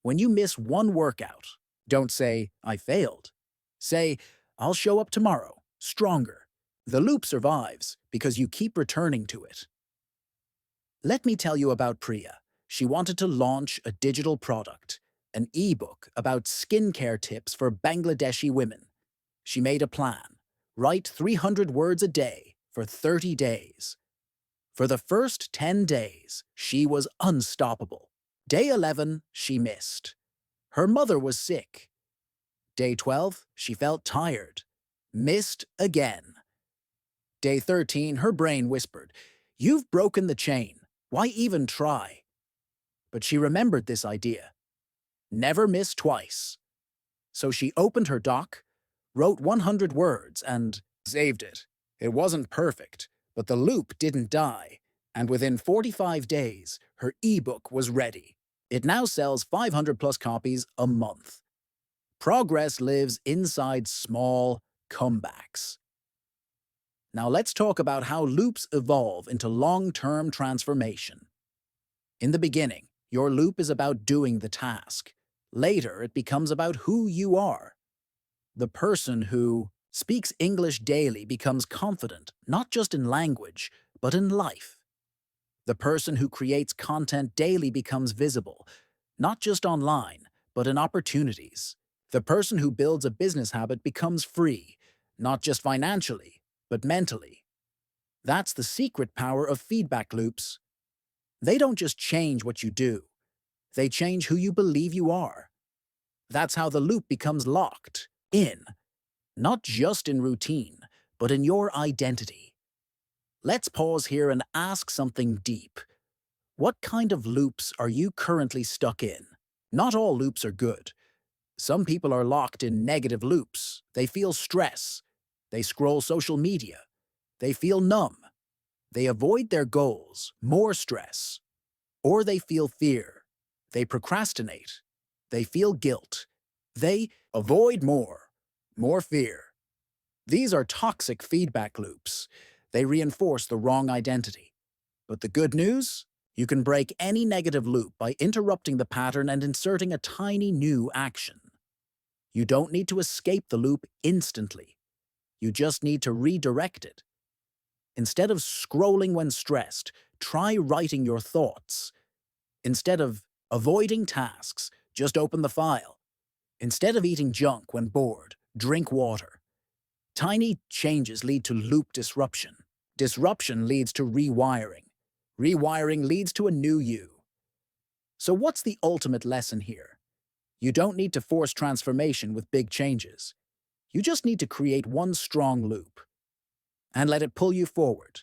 A: When you miss one workout, don't say, I failed. Say, I'll show up tomorrow, stronger. The loop survives because you keep returning to it. Let me tell you about Priya. She wanted to launch a digital product, an e-book about skincare tips for Bangladeshi women. She made a plan. Write 300 words a day for 30 days. For the first 10 days, she was unstoppable. Day 11, she missed. Her mother was sick. Day 12, she felt tired. Missed again. Day 13, her brain whispered, You've broken the chain. Why even try? But she remembered this idea. Never miss twice. So she opened her doc, wrote 100 words, and saved it. It wasn't perfect, but the loop didn't die. And within 45 days, her ebook was ready. It now sells 500+ copies a month. Progress lives inside small comebacks. Now let's talk about how loops evolve into long-term transformation. In the beginning, your loop is about doing the task. Later, it becomes about who you are. The person who speaks English daily becomes confident, not just in language, but in life. The person who creates content daily becomes visible, not just online, but in opportunities. The person who builds a business habit becomes free, not just financially, but mentally. That's the secret power of feedback loops. They don't just change what you do, they change who you believe you are. That's how the loop becomes locked in, not just in routine, but in your identity. Let's pause here and ask something deep. What kind of loops are you currently stuck in? Not all loops are good. Some people are locked in negative loops. They feel stress. They scroll social media. They feel numb. They avoid their goals, more stress. Or they feel fear. They procrastinate. They feel guilt. They avoid more fear. These are toxic feedback loops. They reinforce the wrong identity. But the good news? You can break any negative loop by interrupting the pattern and inserting a tiny new action. You don't need to escape the loop instantly. You just need to redirect it. Instead of scrolling when stressed, try writing your thoughts. Instead of avoiding tasks, just open the file. Instead of eating junk when bored, drink water. Tiny changes lead to loop disruption. Disruption leads to rewiring. Rewiring leads to a new you. So what's the ultimate lesson here? You don't need to force transformation with big changes. You just need to create one strong loop and let it pull you forward.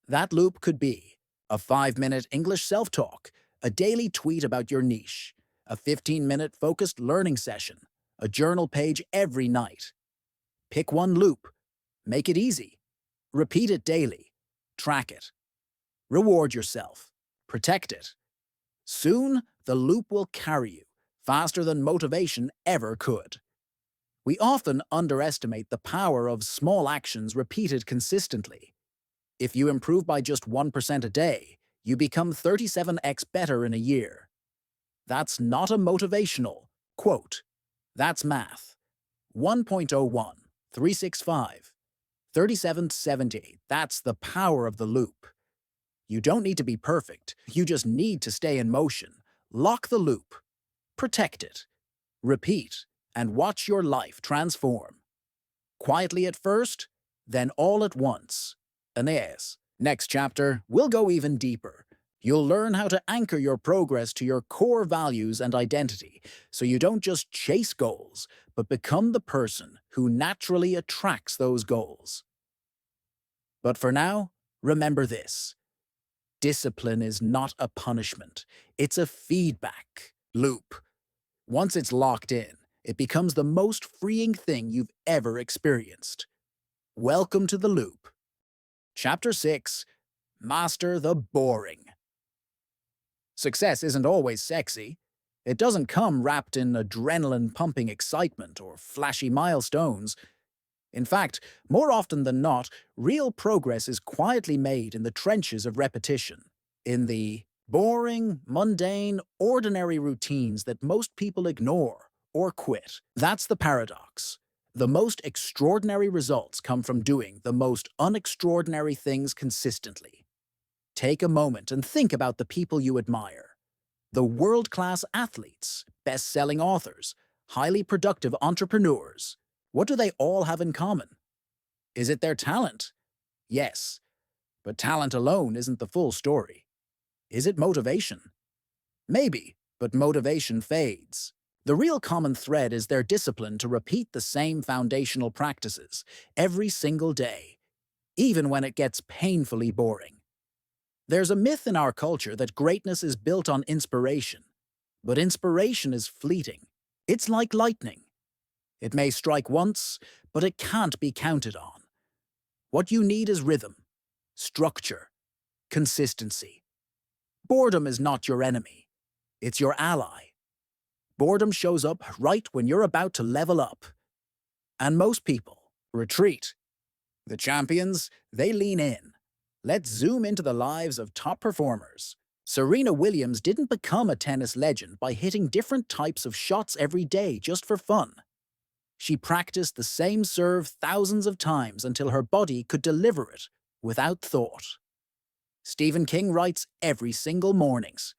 A: That loop could be a 5-minute English self-talk, a daily tweet about your niche, a 15-minute focused learning session, a journal page every night. Pick one loop. Make it easy. Repeat it daily. Track it. Reward yourself. Protect it. Soon, the loop will carry you, faster than motivation ever could. We often underestimate the power of small actions repeated consistently. If you improve by just 1% a day, you become 37x better in a year. That's not a motivational quote. That's math. 1.01, 365, 3778. That's the power of the loop. You don't need to be perfect. You just need to stay in motion. Lock the loop. Protect it. Repeat, and watch your life transform. Quietly at first, then all at once. Aeneas. Next chapter, we'll go even deeper. You'll learn how to anchor your progress to your core values and identity, so you don't just chase goals, but become the person who naturally attracts those goals. But for now, remember this. Discipline is not a punishment. It's a feedback loop. Once it's locked in, it becomes the most freeing thing you've ever experienced. Welcome to the loop. Chapter 6. Master the boring. Success isn't always sexy. It doesn't come wrapped in adrenaline-pumping excitement or flashy milestones. In fact, more often than not, real progress is quietly made in the trenches of repetition, in the boring, mundane, ordinary routines that most people ignore or quit. That's the paradox. The most extraordinary results come from doing the most unextraordinary things consistently. Take a moment and think about the people you admire. The world-class athletes, best-selling authors, highly productive entrepreneurs. What do they all have in common? Is it their talent? Yes, but talent alone isn't the full story. Is it motivation? Maybe, but motivation fades. The real common thread is their discipline to repeat the same foundational practices every single day, even when it gets painfully boring. There's a myth in our culture that greatness is built on inspiration, but inspiration is fleeting. It's like lightning. It may strike once, but it can't be counted on. What you need is rhythm, structure, consistency. Boredom is not your enemy. It's your ally. Boredom shows up right when you're about to level up. And most people retreat. The champions, they lean in. Let's zoom into the lives of top performers. Serena Williams didn't become a tennis legend by hitting different types of shots every day just for fun. She practiced the same serve thousands of times until her body could deliver it without thought. Stephen King writes every single mornings.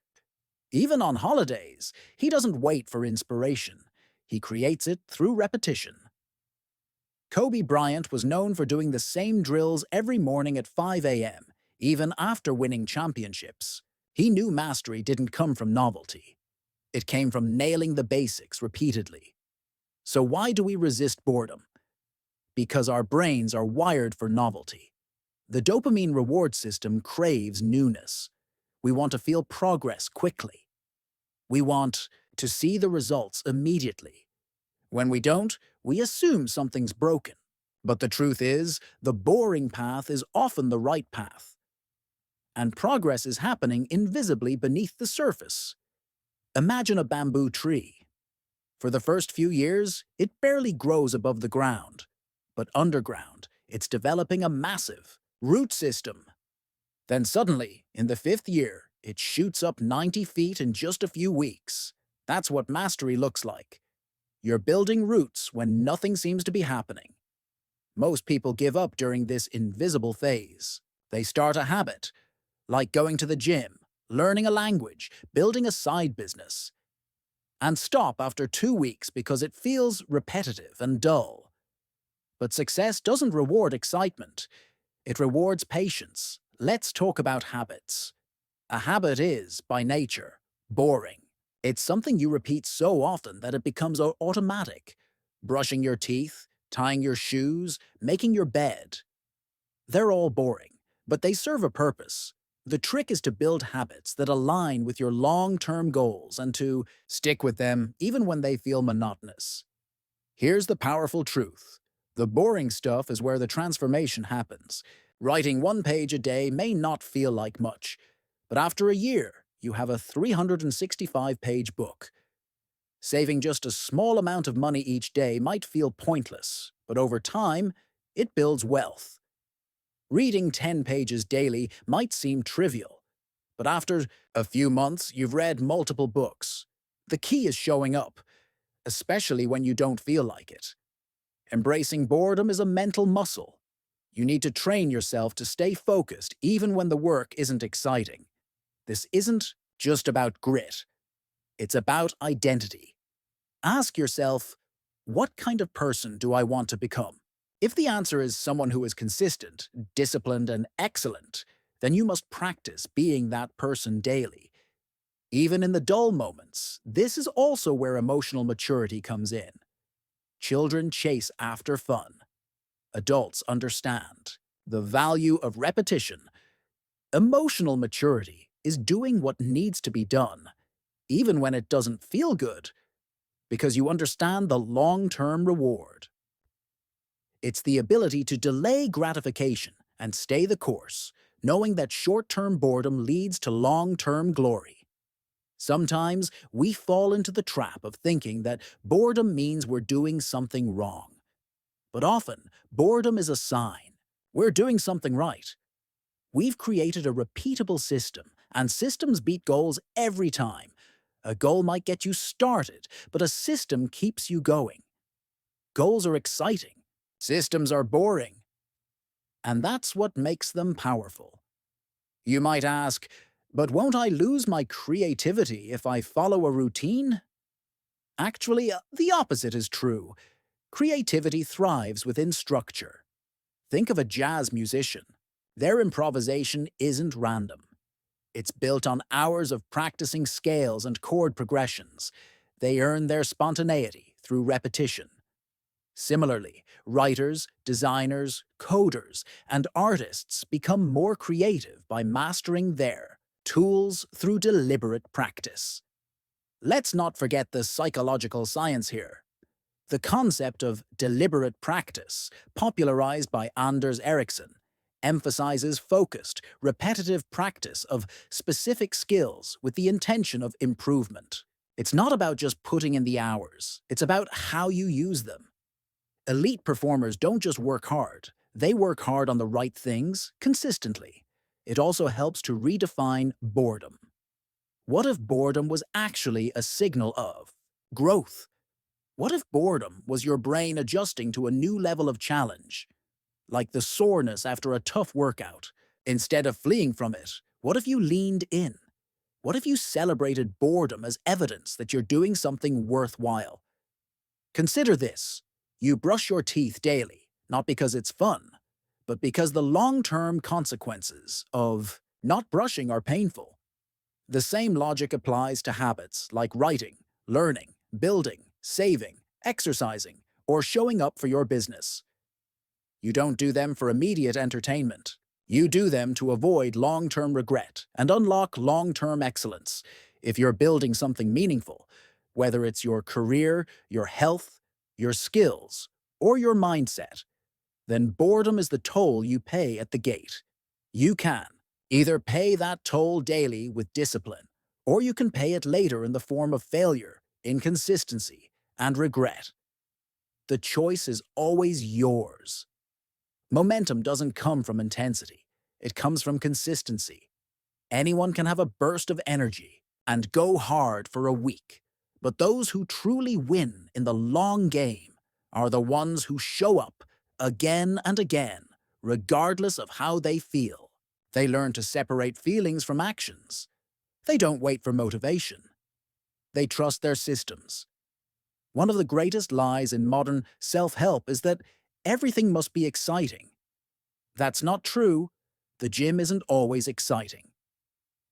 A: Even on holidays, he doesn't wait for inspiration. He creates it through repetition. Kobe Bryant was known for doing the same drills every morning at 5 a.m., even after winning championships. He knew mastery didn't come from novelty. It came from nailing the basics repeatedly. So why do we resist boredom? Because our brains are wired for novelty. The dopamine reward system craves newness. We want to feel progress quickly. We want to see the results immediately. When we don't, we assume something's broken. But the truth is, the boring path is often the right path. And progress is happening invisibly beneath the surface. Imagine a bamboo tree. For the first few years, it barely grows above the ground. But underground, it's developing a massive root system. Then suddenly, in the 5th year, it shoots up 90 feet in just a few weeks. That's what mastery looks like. You're building roots when nothing seems to be happening. Most people give up during this invisible phase. They start a habit, like going to the gym, learning a language, building a side business, and stop after 2 weeks because it feels repetitive and dull. But success doesn't reward excitement. It rewards patience. Let's talk about habits. A habit is, by nature, boring. It's something you repeat so often that it becomes automatic. Brushing your teeth, tying your shoes, making your bed. They're all boring, but they serve a purpose. The trick is to build habits that align with your long-term goals and to stick with them even when they feel monotonous. Here's the powerful truth. The boring stuff is where the transformation happens. Writing 1 page a day may not feel like much, but after a year, you have a 365-page book. Saving just a small amount of money each day might feel pointless, but over time, it builds wealth. Reading 10 pages daily might seem trivial, but after a few months, you've read multiple books. The key is showing up, especially when you don't feel like it. Embracing boredom is a mental muscle. You need to train yourself to stay focused even when the work isn't exciting. This isn't just about grit. It's about identity. Ask yourself, what kind of person do I want to become? If the answer is someone who is consistent, disciplined, and excellent, then you must practice being that person daily. Even in the dull moments, this is also where emotional maturity comes in. Children chase after fun. Adults understand the value of repetition. Emotional maturity is doing what needs to be done, even when it doesn't feel good, because you understand the long-term reward. It's the ability to delay gratification and stay the course, knowing that short-term boredom leads to long-term glory. Sometimes we fall into the trap of thinking that boredom means we're doing something wrong. But often, boredom is a sign we're doing something right. We've created a repeatable system, and systems beat goals every time. A goal might get you started, but a system keeps you going. Goals are exciting. Systems are boring. And that's what makes them powerful. You might ask, but won't I lose my creativity if I follow a routine? Actually, the opposite is true. Creativity thrives within structure. Think of a jazz musician. Their improvisation isn't random. It's built on hours of practicing scales and chord progressions. They earn their spontaneity through repetition. Similarly, writers, designers, coders, and artists become more creative by mastering their tools through deliberate practice. Let's not forget the psychological science here. The concept of deliberate practice, popularized by Anders Ericsson, emphasizes focused, repetitive practice of specific skills with the intention of improvement. It's not about just putting in the hours, it's about how you use them. Elite performers don't just work hard, they work hard on the right things consistently. It also helps to redefine boredom. What if boredom was actually a signal of growth? What if boredom was your brain adjusting to a new level of challenge, like the soreness after a tough workout? Instead of fleeing from it, what if you leaned in? What if you celebrated boredom as evidence that you're doing something worthwhile? Consider this. You brush your teeth daily, not because it's fun, but because the long-term consequences of not brushing are painful. The same logic applies to habits like writing, learning, building, saving, exercising, or showing up for your business. You don't do them for immediate entertainment. You do them to avoid long-term regret and unlock long-term excellence. If you're building something meaningful, whether it's your career, your health, your skills, or your mindset, then boredom is the toll you pay at the gate. You can either pay that toll daily with discipline, or you can pay it later in the form of failure, inconsistency, and regret. The choice is always yours. Momentum doesn't come from intensity. It comes from consistency. Anyone can have a burst of energy and go hard for a week, but those who truly win in the long game are the ones who show up again and again, regardless of how they feel. They learn to separate feelings from actions. They don't wait for motivation. They trust their systems. One of the greatest lies in modern self-help is that everything must be exciting. That's not true. The gym isn't always exciting.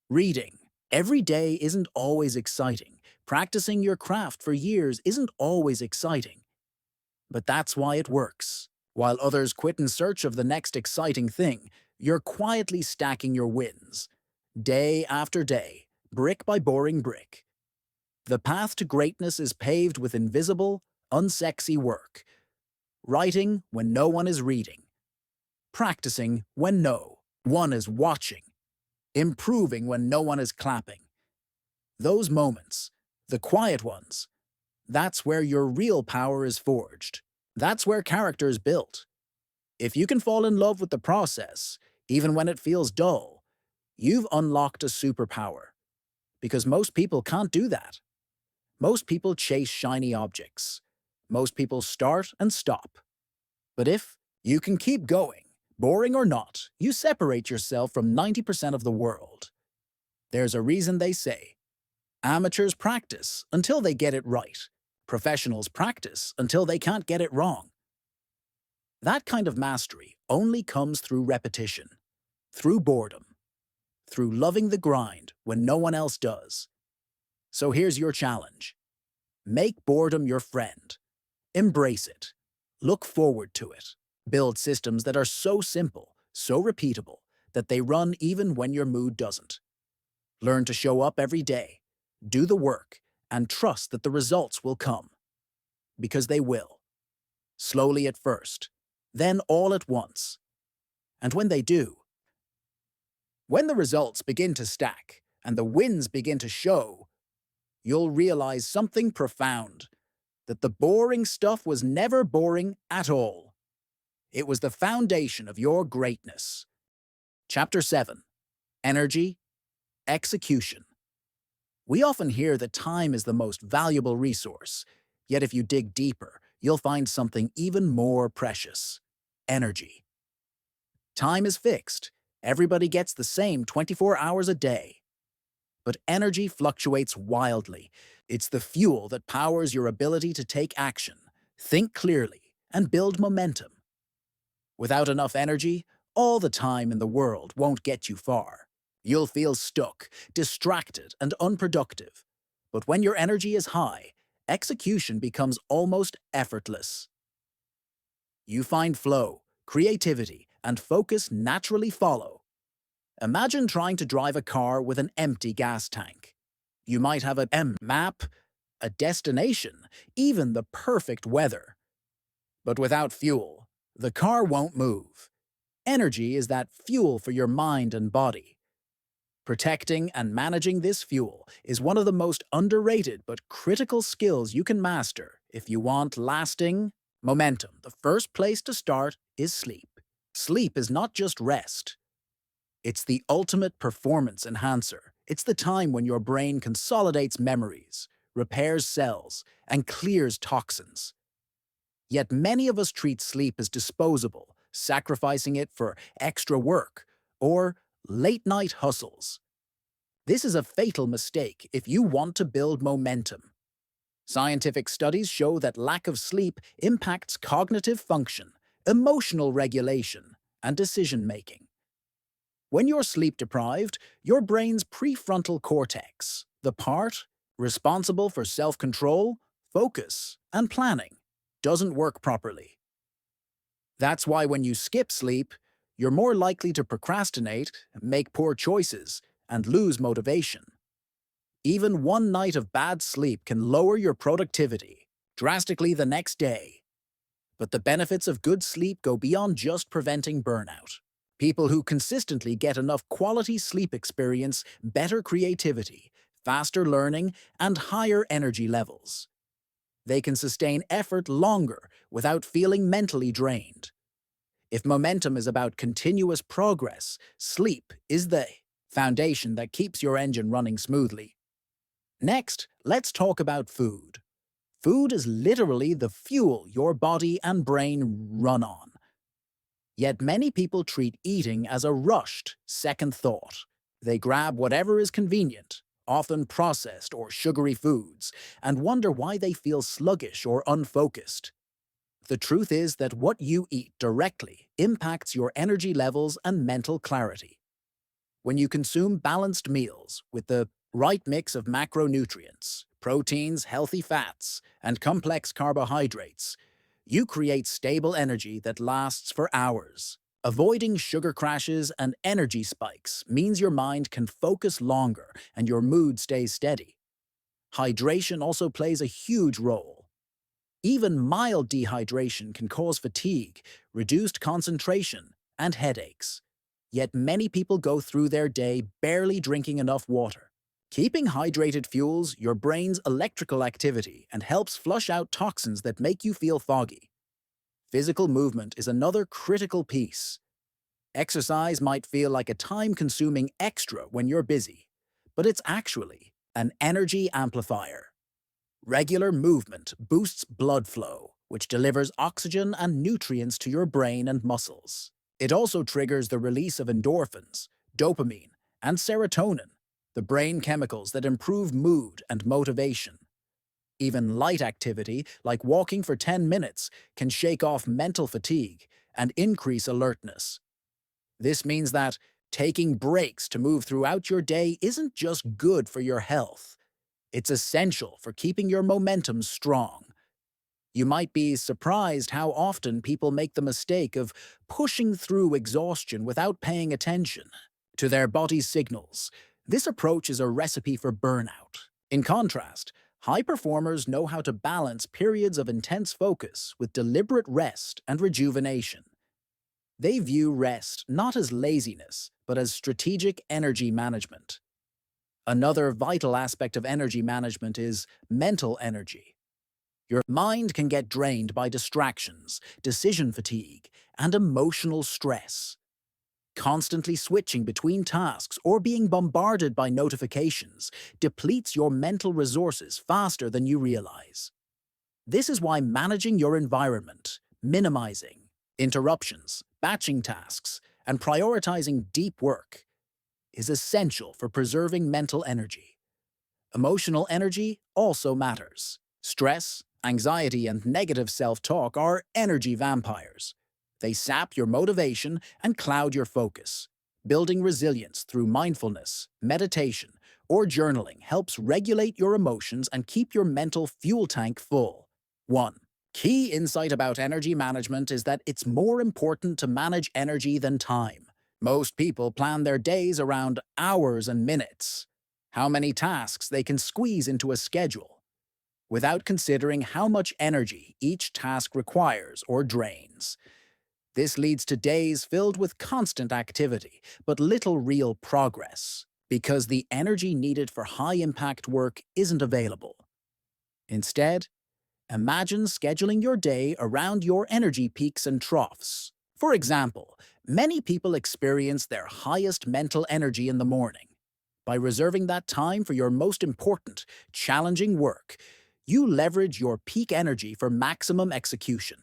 A: Reading every day isn't always exciting. Practicing your craft for years isn't always exciting. But that's why it works. While others quit in search of the next exciting thing, you're quietly stacking your wins. Day after day, brick by boring brick. The path to greatness is paved with invisible, unsexy work. Writing when no one is reading. Practicing when no one is watching. Improving when no one is clapping. Those moments, the quiet ones, that's where your real power is forged. That's where character is built. If you can fall in love with the process, even when it feels dull, you've unlocked a superpower. Because most people can't do that. Most people chase shiny objects. Most people start and stop. But if you can keep going, boring or not, you separate yourself from 90% of the world. There's a reason they say, amateurs practice until they get it right. Professionals practice until they can't get it wrong. That kind of mastery only comes through repetition, through boredom, through loving the grind when no one else does. So here's your challenge. Make boredom your friend. Embrace it. Look forward to it. Build systems that are so simple, so repeatable, that they run even when your mood doesn't. Learn to show up every day, do the work, and trust that the results will come. Because they will. Slowly at first, then all at once. And when they do, when the results begin to stack and the wins begin to show, you'll realize something profound, that the boring stuff was never boring at all. It was the foundation of your greatness. Chapter 7. Energy, Execution. We often hear that time is the most valuable resource, yet if you dig deeper, you'll find something even more precious. Energy. Time is fixed. Everybody gets the same 24 hours a day. But energy fluctuates wildly. It's the fuel that powers your ability to take action, think clearly, and build momentum. Without enough energy, all the time in the world won't get you far. You'll feel stuck, distracted, and unproductive. But when your energy is high, execution becomes almost effortless. You find flow, creativity, and focus naturally follow. Imagine trying to drive a car with an empty gas tank. You might have a map, a destination, even the perfect weather. But without fuel, the car won't move. Energy is that fuel for your mind and body. Protecting and managing this fuel is one of the most underrated but critical skills you can master if you want lasting momentum. The first place to start is sleep. Sleep is not just rest. It's the ultimate performance enhancer. It's the time when your brain consolidates memories, repairs cells, and clears toxins. Yet many of us treat sleep as disposable, sacrificing it for extra work or late-night hustles. This is a fatal mistake if you want to build momentum. Scientific studies show that lack of sleep impacts cognitive function, emotional regulation, and decision-making. When you're sleep-deprived, your brain's prefrontal cortex, the part responsible for self-control, focus, and planning, doesn't work properly. That's why when you skip sleep, you're more likely to procrastinate, make poor choices, and lose motivation. Even one night of bad sleep can lower your productivity drastically the next day. But the benefits of good sleep go beyond just preventing burnout. People who consistently get enough quality sleep experience better creativity, faster learning, and higher energy levels. They can sustain effort longer without feeling mentally drained. If momentum is about continuous progress, sleep is the foundation that keeps your engine running smoothly. Next, let's talk about food. Food is literally the fuel your body and brain run on. Yet many people treat eating as a rushed second thought. They grab whatever is convenient, often processed or sugary foods, and wonder why they feel sluggish or unfocused. The truth is that what you eat directly impacts your energy levels and mental clarity. When you consume balanced meals with the right mix of macronutrients, proteins, healthy fats, and complex carbohydrates, you create stable energy that lasts for hours. Avoiding sugar crashes and energy spikes means your mind can focus longer and your mood stays steady. Hydration also plays a huge role. Even mild dehydration can cause fatigue, reduced concentration, and headaches. Yet many people go through their day barely drinking enough water. Keeping hydrated fuels your brain's electrical activity and helps flush out toxins that make you feel foggy. Physical movement is another critical piece. Exercise might feel like a time-consuming extra when you're busy, but it's actually an energy amplifier. Regular movement boosts blood flow, which delivers oxygen and nutrients to your brain and muscles. It also triggers the release of endorphins, dopamine, and serotonin, the brain chemicals that improve mood and motivation. Even light activity, like walking for 10 minutes, can shake off mental fatigue and increase alertness. This means that taking breaks to move throughout your day isn't just good for your health. It's essential for keeping your momentum strong. You might be surprised how often people make the mistake of pushing through exhaustion without paying attention to their body's signals. This approach is a recipe for burnout. In contrast, high performers know how to balance periods of intense focus with deliberate rest and rejuvenation. They view rest not as laziness, but as strategic energy management. Another vital aspect of energy management is mental energy. Your mind can get drained by distractions, decision fatigue, and emotional stress. Constantly switching between tasks or being bombarded by notifications depletes your mental resources faster than you realize. This is why managing your environment, minimizing interruptions, batching tasks, and prioritizing deep work is essential for preserving mental energy. Emotional energy also matters. Stress, anxiety, and negative self-talk are energy vampires. They sap your motivation and cloud your focus. Building resilience through mindfulness, meditation, or journaling helps regulate your emotions and keep your mental fuel tank full. 1. Key insight about energy management is that it's more important to manage energy than time. Most people plan their days around hours and minutes, how many tasks they can squeeze into a schedule, without considering how much energy each task requires or drains. This leads to days filled with constant activity, but little real progress, because the energy needed for high-impact work isn't available. Instead, imagine scheduling your day around your energy peaks and troughs. For example, many people experience their highest mental energy in the morning. By reserving that time for your most important, challenging work, you leverage your peak energy for maximum execution.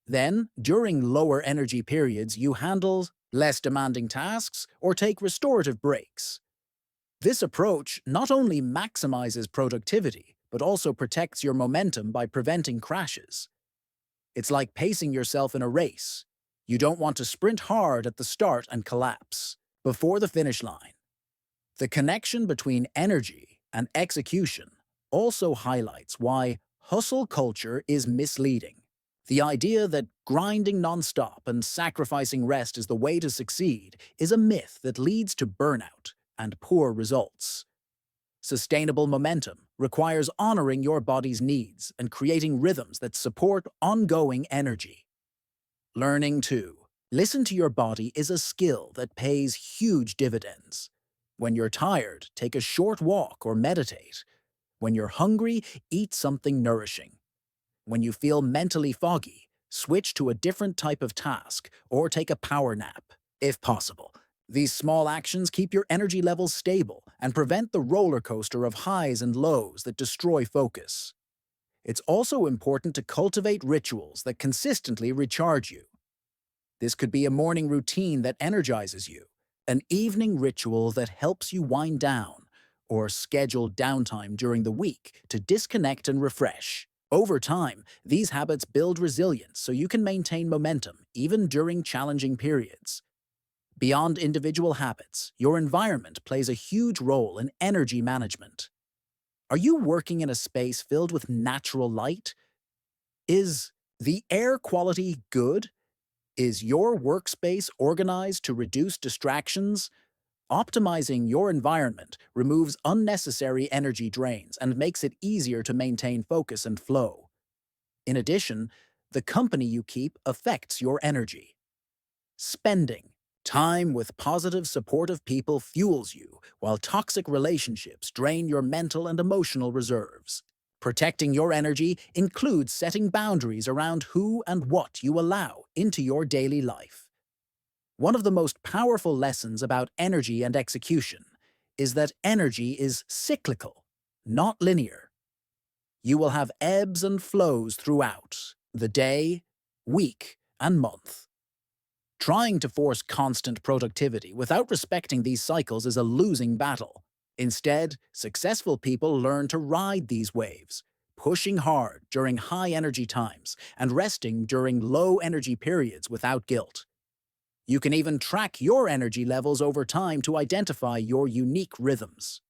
A: Then, during lower energy periods, you handle less demanding tasks or take restorative breaks. This approach not only maximizes productivity, but also protects your momentum by preventing crashes. It's like pacing yourself in a race. You don't want to sprint hard at the start and collapse before the finish line. The connection between energy and execution also highlights why hustle culture is misleading. The idea that grinding nonstop and sacrificing rest is the way to succeed is a myth that leads to burnout and poor results. Sustainable momentum requires honoring your body's needs and creating rhythms that support ongoing energy. Learning to listen to your body is a skill that pays huge dividends. When you're tired, take a short walk or meditate. When you're hungry, eat something nourishing. When you feel mentally foggy, switch to a different type of task or take a power nap, if possible. These small actions keep your energy levels stable and prevent the roller coaster of highs and lows that destroy focus. It's also important to cultivate rituals that consistently recharge you. This could be a morning routine that energizes you, an evening ritual that helps you wind down, or schedule downtime during the week to disconnect and refresh. Over time, these habits build resilience so you can maintain momentum even during challenging periods. Beyond individual habits, your environment plays a huge role in energy management. Are you working in a space filled with natural light? Is the air quality good? Is your workspace organized to reduce distractions? Optimizing your environment removes unnecessary energy drains and makes it easier to maintain focus and flow. In addition, the company you keep affects your energy. Spending time with positive, supportive people fuels you, while toxic relationships drain your mental and emotional reserves. Protecting your energy includes setting boundaries around who and what you allow into your daily life. One of the most powerful lessons about energy and execution is that energy is cyclical, not linear. You will have ebbs and flows throughout the day, week, and month. Trying to force constant productivity without respecting these cycles is a losing battle. Instead, successful people learn to ride these waves, pushing hard during high-energy times and resting during low-energy periods without guilt. You can even track your energy levels over time to identify your unique rhythms.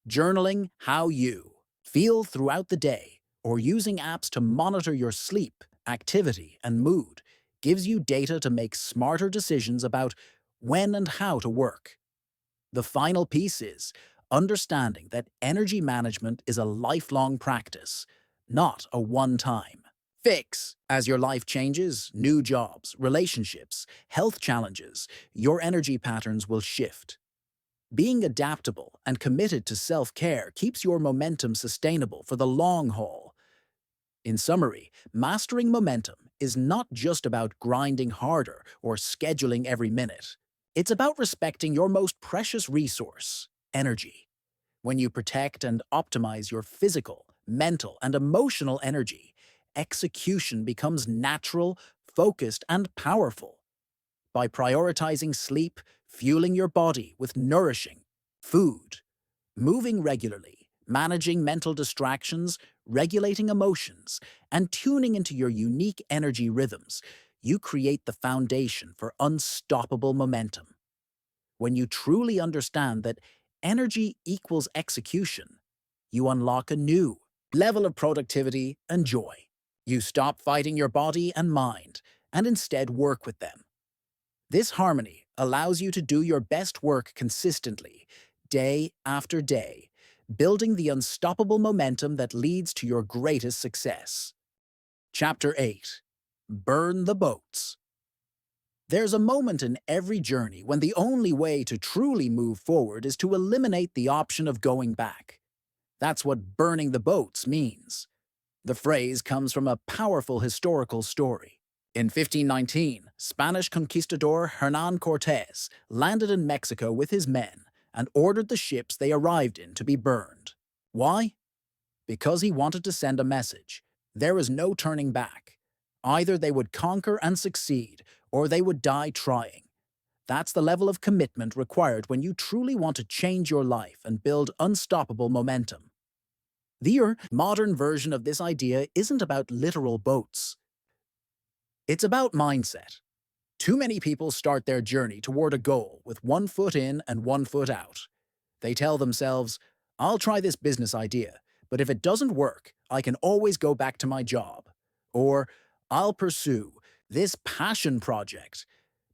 A: Journaling how you feel throughout the day or using apps to monitor your sleep, activity, and mood gives you data to make smarter decisions about when and how to work. The final piece is understanding that energy management is a lifelong practice, not a one-time fix. As your life changes, new jobs, relationships, health challenges, your energy patterns will shift. Being adaptable and committed to self-care keeps your momentum sustainable for the long haul. In summary, mastering momentum is not just about grinding harder or scheduling every minute. It's about respecting your most precious resource, energy. When you protect and optimize your physical, mental, and emotional energy, execution becomes natural, focused, and powerful. By prioritizing sleep, fueling your body with nourishing food, moving regularly, managing mental distractions, regulating emotions, and tuning into your unique energy rhythms, you create the foundation for unstoppable momentum. When you truly understand that energy equals execution, you unlock a new level of productivity and joy. You stop fighting your body and mind and instead work with them. This harmony allows you to do your best work consistently, day after day, building the unstoppable momentum that leads to your greatest success. Chapter 8. Burn the boats. There's a moment in every journey when the only way to truly move forward is to eliminate the option of going back. That's what burning the boats means. The phrase comes from a powerful historical story. In 1519, Spanish conquistador Hernán Cortés landed in Mexico with his men and ordered the ships they arrived in to be burned. Why? Because he wanted to send a message. There is no turning back. Either they would conquer and succeed, or they would die trying. That's the level of commitment required when you truly want to change your life and build unstoppable momentum. The modern version of this idea isn't about literal boats. It's about mindset. Too many people start their journey toward a goal with one foot in and one foot out. They tell themselves, I'll try this business idea, but if it doesn't work, I can always go back to my job. Or, I'll pursue this passion project,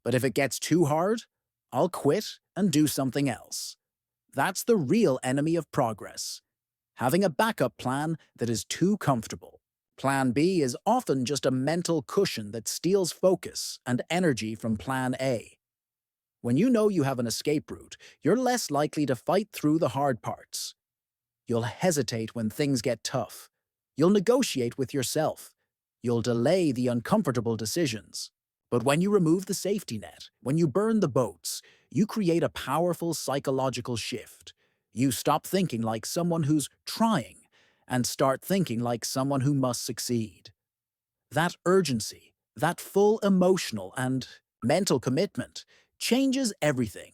A: but if it gets too hard, I'll quit and do something else. That's the real enemy of progress. Having a backup plan that is too comfortable. Plan B is often just a mental cushion that steals focus and energy from Plan A. When you know you have an escape route, you're less likely to fight through the hard parts. You'll hesitate when things get tough. You'll negotiate with yourself. You'll delay the uncomfortable decisions. But when you remove the safety net, when you burn the boats, you create a powerful psychological shift. You stop thinking like someone who's trying and start thinking like someone who must succeed. That urgency, that full emotional and mental commitment changes everything.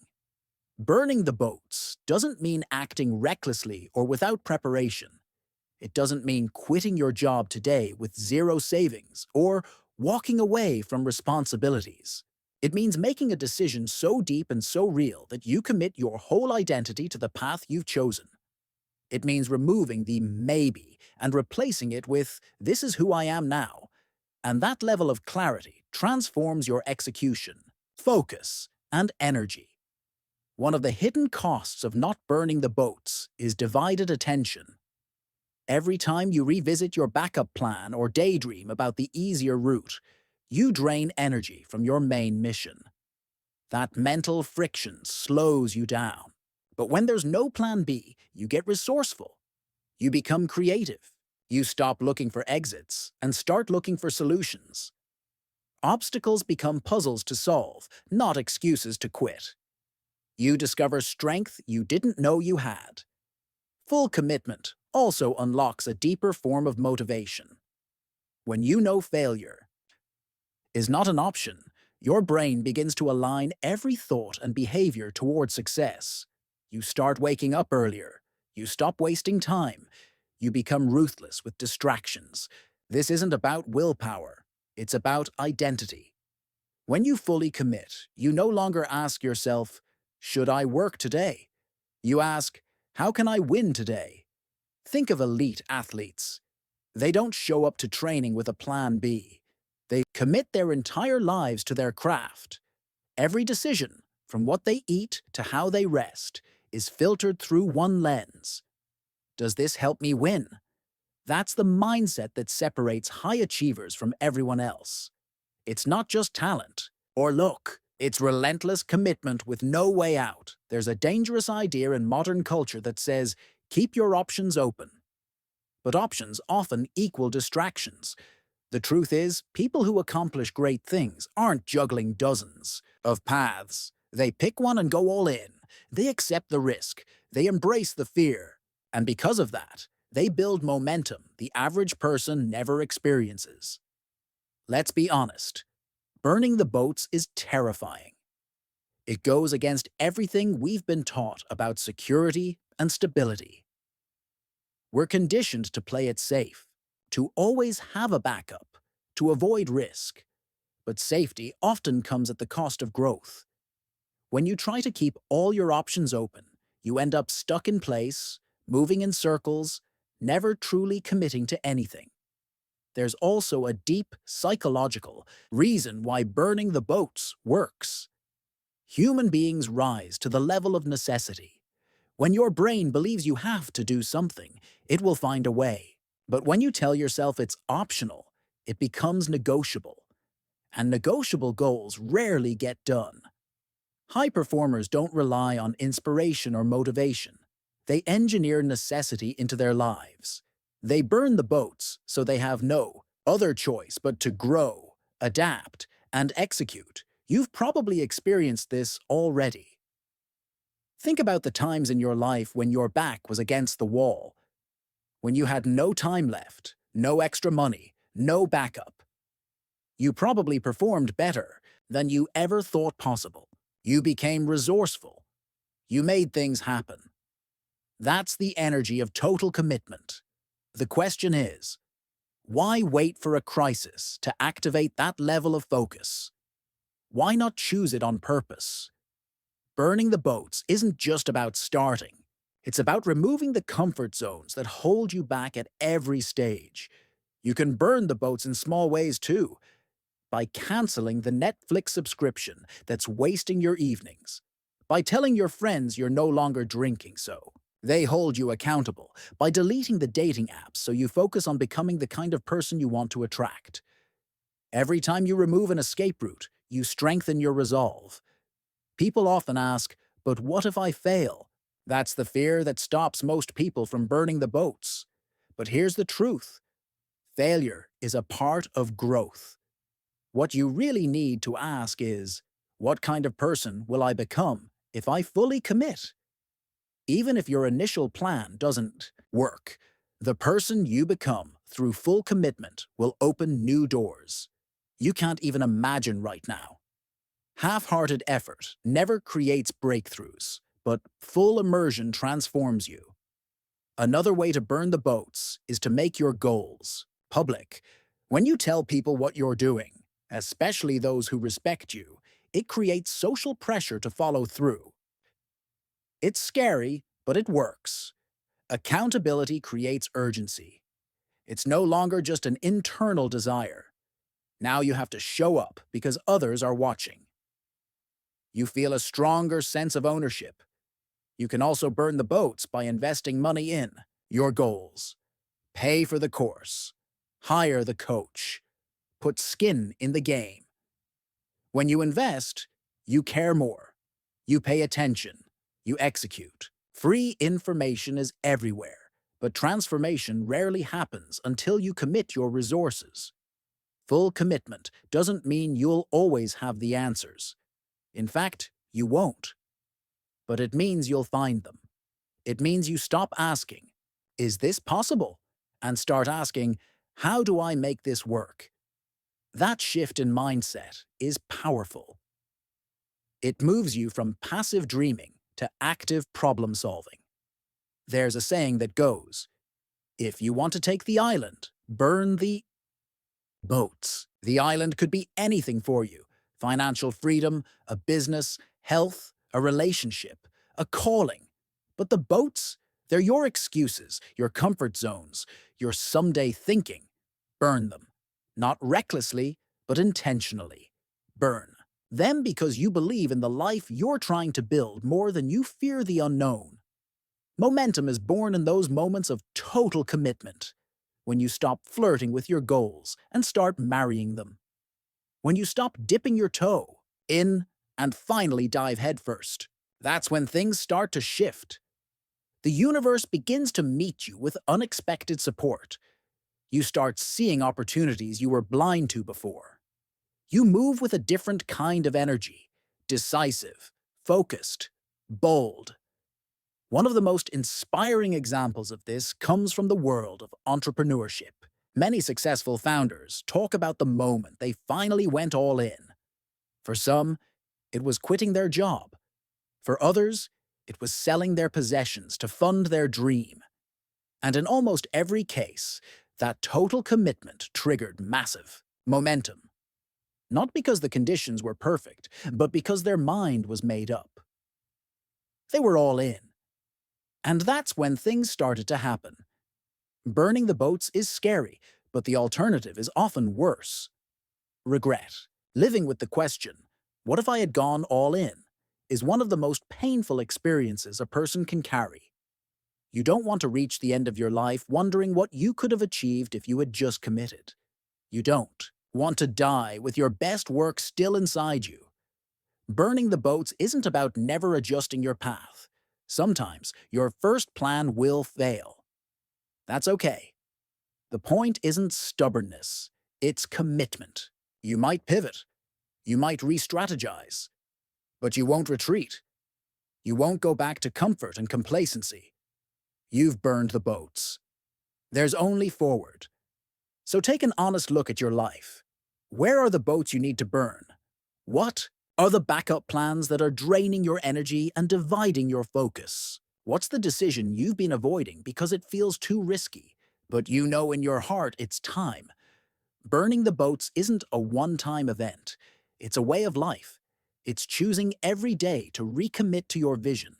A: Burning the boats doesn't mean acting recklessly or without preparation. It doesn't mean quitting your job today with zero savings or walking away from responsibilities. It means making a decision so deep and so real that you commit your whole identity to the path you've chosen. It means removing the maybe and replacing it with this is who I am now. And that level of clarity transforms your execution, focus, and energy. One of the hidden costs of not burning the boats is divided attention. Every time you revisit your backup plan or daydream about the easier route, you drain energy from your main mission. That mental friction slows you down. But when there's no plan B, you get resourceful. You become creative. You stop looking for exits and start looking for solutions. Obstacles become puzzles to solve, not excuses to quit. You discover strength you didn't know you had. Full commitment also unlocks a deeper form of motivation. When you know failure is not an option, your brain begins to align every thought and behavior toward success. You start waking up earlier. You stop wasting time. You become ruthless with distractions. This isn't about willpower. It's about identity. When you fully commit, you no longer ask yourself, should I work today? You ask, how can I win today? Think of elite athletes. They don't show up to training with a plan B. They commit their entire lives to their craft. Every decision, from what they eat to how they rest, is filtered through one lens. Does this help me win? That's the mindset that separates high achievers from everyone else. It's not just talent or luck. It's relentless commitment with no way out. There's a dangerous idea in modern culture that says, keep your options open. But options often equal distractions. The truth is, people who accomplish great things aren't juggling dozens of paths. They pick one and go all in. They accept the risk. They embrace the fear. And because of that, they build momentum the average person never experiences. Let's be honest. Burning the boats is terrifying. It goes against everything we've been taught about security and stability. We're conditioned to play it safe, to always have a backup, to avoid risk. But safety often comes at the cost of growth. When you try to keep all your options open, you end up stuck in place, moving in circles, never truly committing to anything. There's also a deep psychological reason why burning the boats works. Human beings rise to the level of necessity. When your brain believes you have to do something, it will find a way. But when you tell yourself it's optional, it becomes negotiable. And negotiable goals rarely get done. High performers don't rely on inspiration or motivation. They engineer necessity into their lives. They burn the boats so they have no other choice but to grow, adapt, and execute. You've probably experienced this already. Think about the times in your life when your back was against the wall, when you had no time left, no extra money, no backup. You probably performed better than you ever thought possible. You became resourceful. You made things happen. That's the energy of total commitment. The question is, why wait for a crisis to activate that level of focus? Why not choose it on purpose? Burning the boats isn't just about starting. It's about removing the comfort zones that hold you back at every stage. You can burn the boats in small ways too, by canceling the Netflix subscription that's wasting your evenings, by telling your friends you're no longer drinking so they hold you accountable, by deleting the dating apps so you focus on becoming the kind of person you want to attract. Every time you remove an escape route, you strengthen your resolve. People often ask, but what if I fail? That's the fear that stops most people from burning the boats. But here's the truth. Failure is a part of growth. What you really need to ask is, what kind of person will I become if I fully commit? Even if your initial plan doesn't work, the person you become through full commitment will open new doors you can't even imagine right now. Half-hearted effort never creates breakthroughs, but full immersion transforms you. Another way to burn the boats is to make your goals public. When you tell people what you're doing, especially those who respect you, it creates social pressure to follow through. It's scary, but it works. Accountability creates urgency. It's no longer just an internal desire. Now you have to show up because others are watching. You feel a stronger sense of ownership. You can also burn the boats by investing money in your goals. Pay for the course. Hire the coach. Put skin in the game. When you invest, you care more. You pay attention. You execute. Free information is everywhere, but transformation rarely happens until you commit your resources. Full commitment doesn't mean you'll always have the answers. In fact, you won't. But it means you'll find them. It means you stop asking, is this possible? And start asking, how do I make this work? That shift in mindset is powerful. It moves you from passive dreaming to active problem solving. There's a saying that goes, if you want to take the island, burn the boats. The island could be anything for you. Financial freedom, a business, health, a relationship, a calling. But the boats, they're your excuses, your comfort zones, your someday thinking. Burn them. Not recklessly, but intentionally. Burn them because you believe in the life you're trying to build more than you fear the unknown. Momentum is born in those moments of total commitment. When you stop flirting with your goals and start marrying them. When you stop dipping your toe in and finally dive headfirst. That's when things start to shift. The universe begins to meet you with unexpected support. You start seeing opportunities you were blind to before. You move with a different kind of energy, decisive, focused, bold. One of the most inspiring examples of this comes from the world of entrepreneurship. Many successful founders talk about the moment they finally went all in. For some, it was quitting their job. For others, it was selling their possessions to fund their dream. And in almost every case, that total commitment triggered massive momentum. Not because the conditions were perfect, but because their mind was made up. They were all in. And that's when things started to happen. Burning the boats is scary, but the alternative is often worse. Regret, living with the question, what if I had gone all in, is one of the most painful experiences a person can carry. You don't want to reach the end of your life wondering what you could have achieved if you had just committed. You don't want to die with your best work still inside you. Burning the boats isn't about never adjusting your path. Sometimes your first plan will fail. That's okay. The point isn't stubbornness, it's commitment. You might pivot, you might re-strategize, but you won't retreat. You won't go back to comfort and complacency. You've burned the boats. There's only forward. So take an honest look at your life. Where are the boats you need to burn? What are the backup plans that are draining your energy and dividing your focus? What's the decision you've been avoiding because it feels too risky, but you know in your heart it's time? Burning the boats isn't a one-time event. It's a way of life. It's choosing every day to recommit to your vision,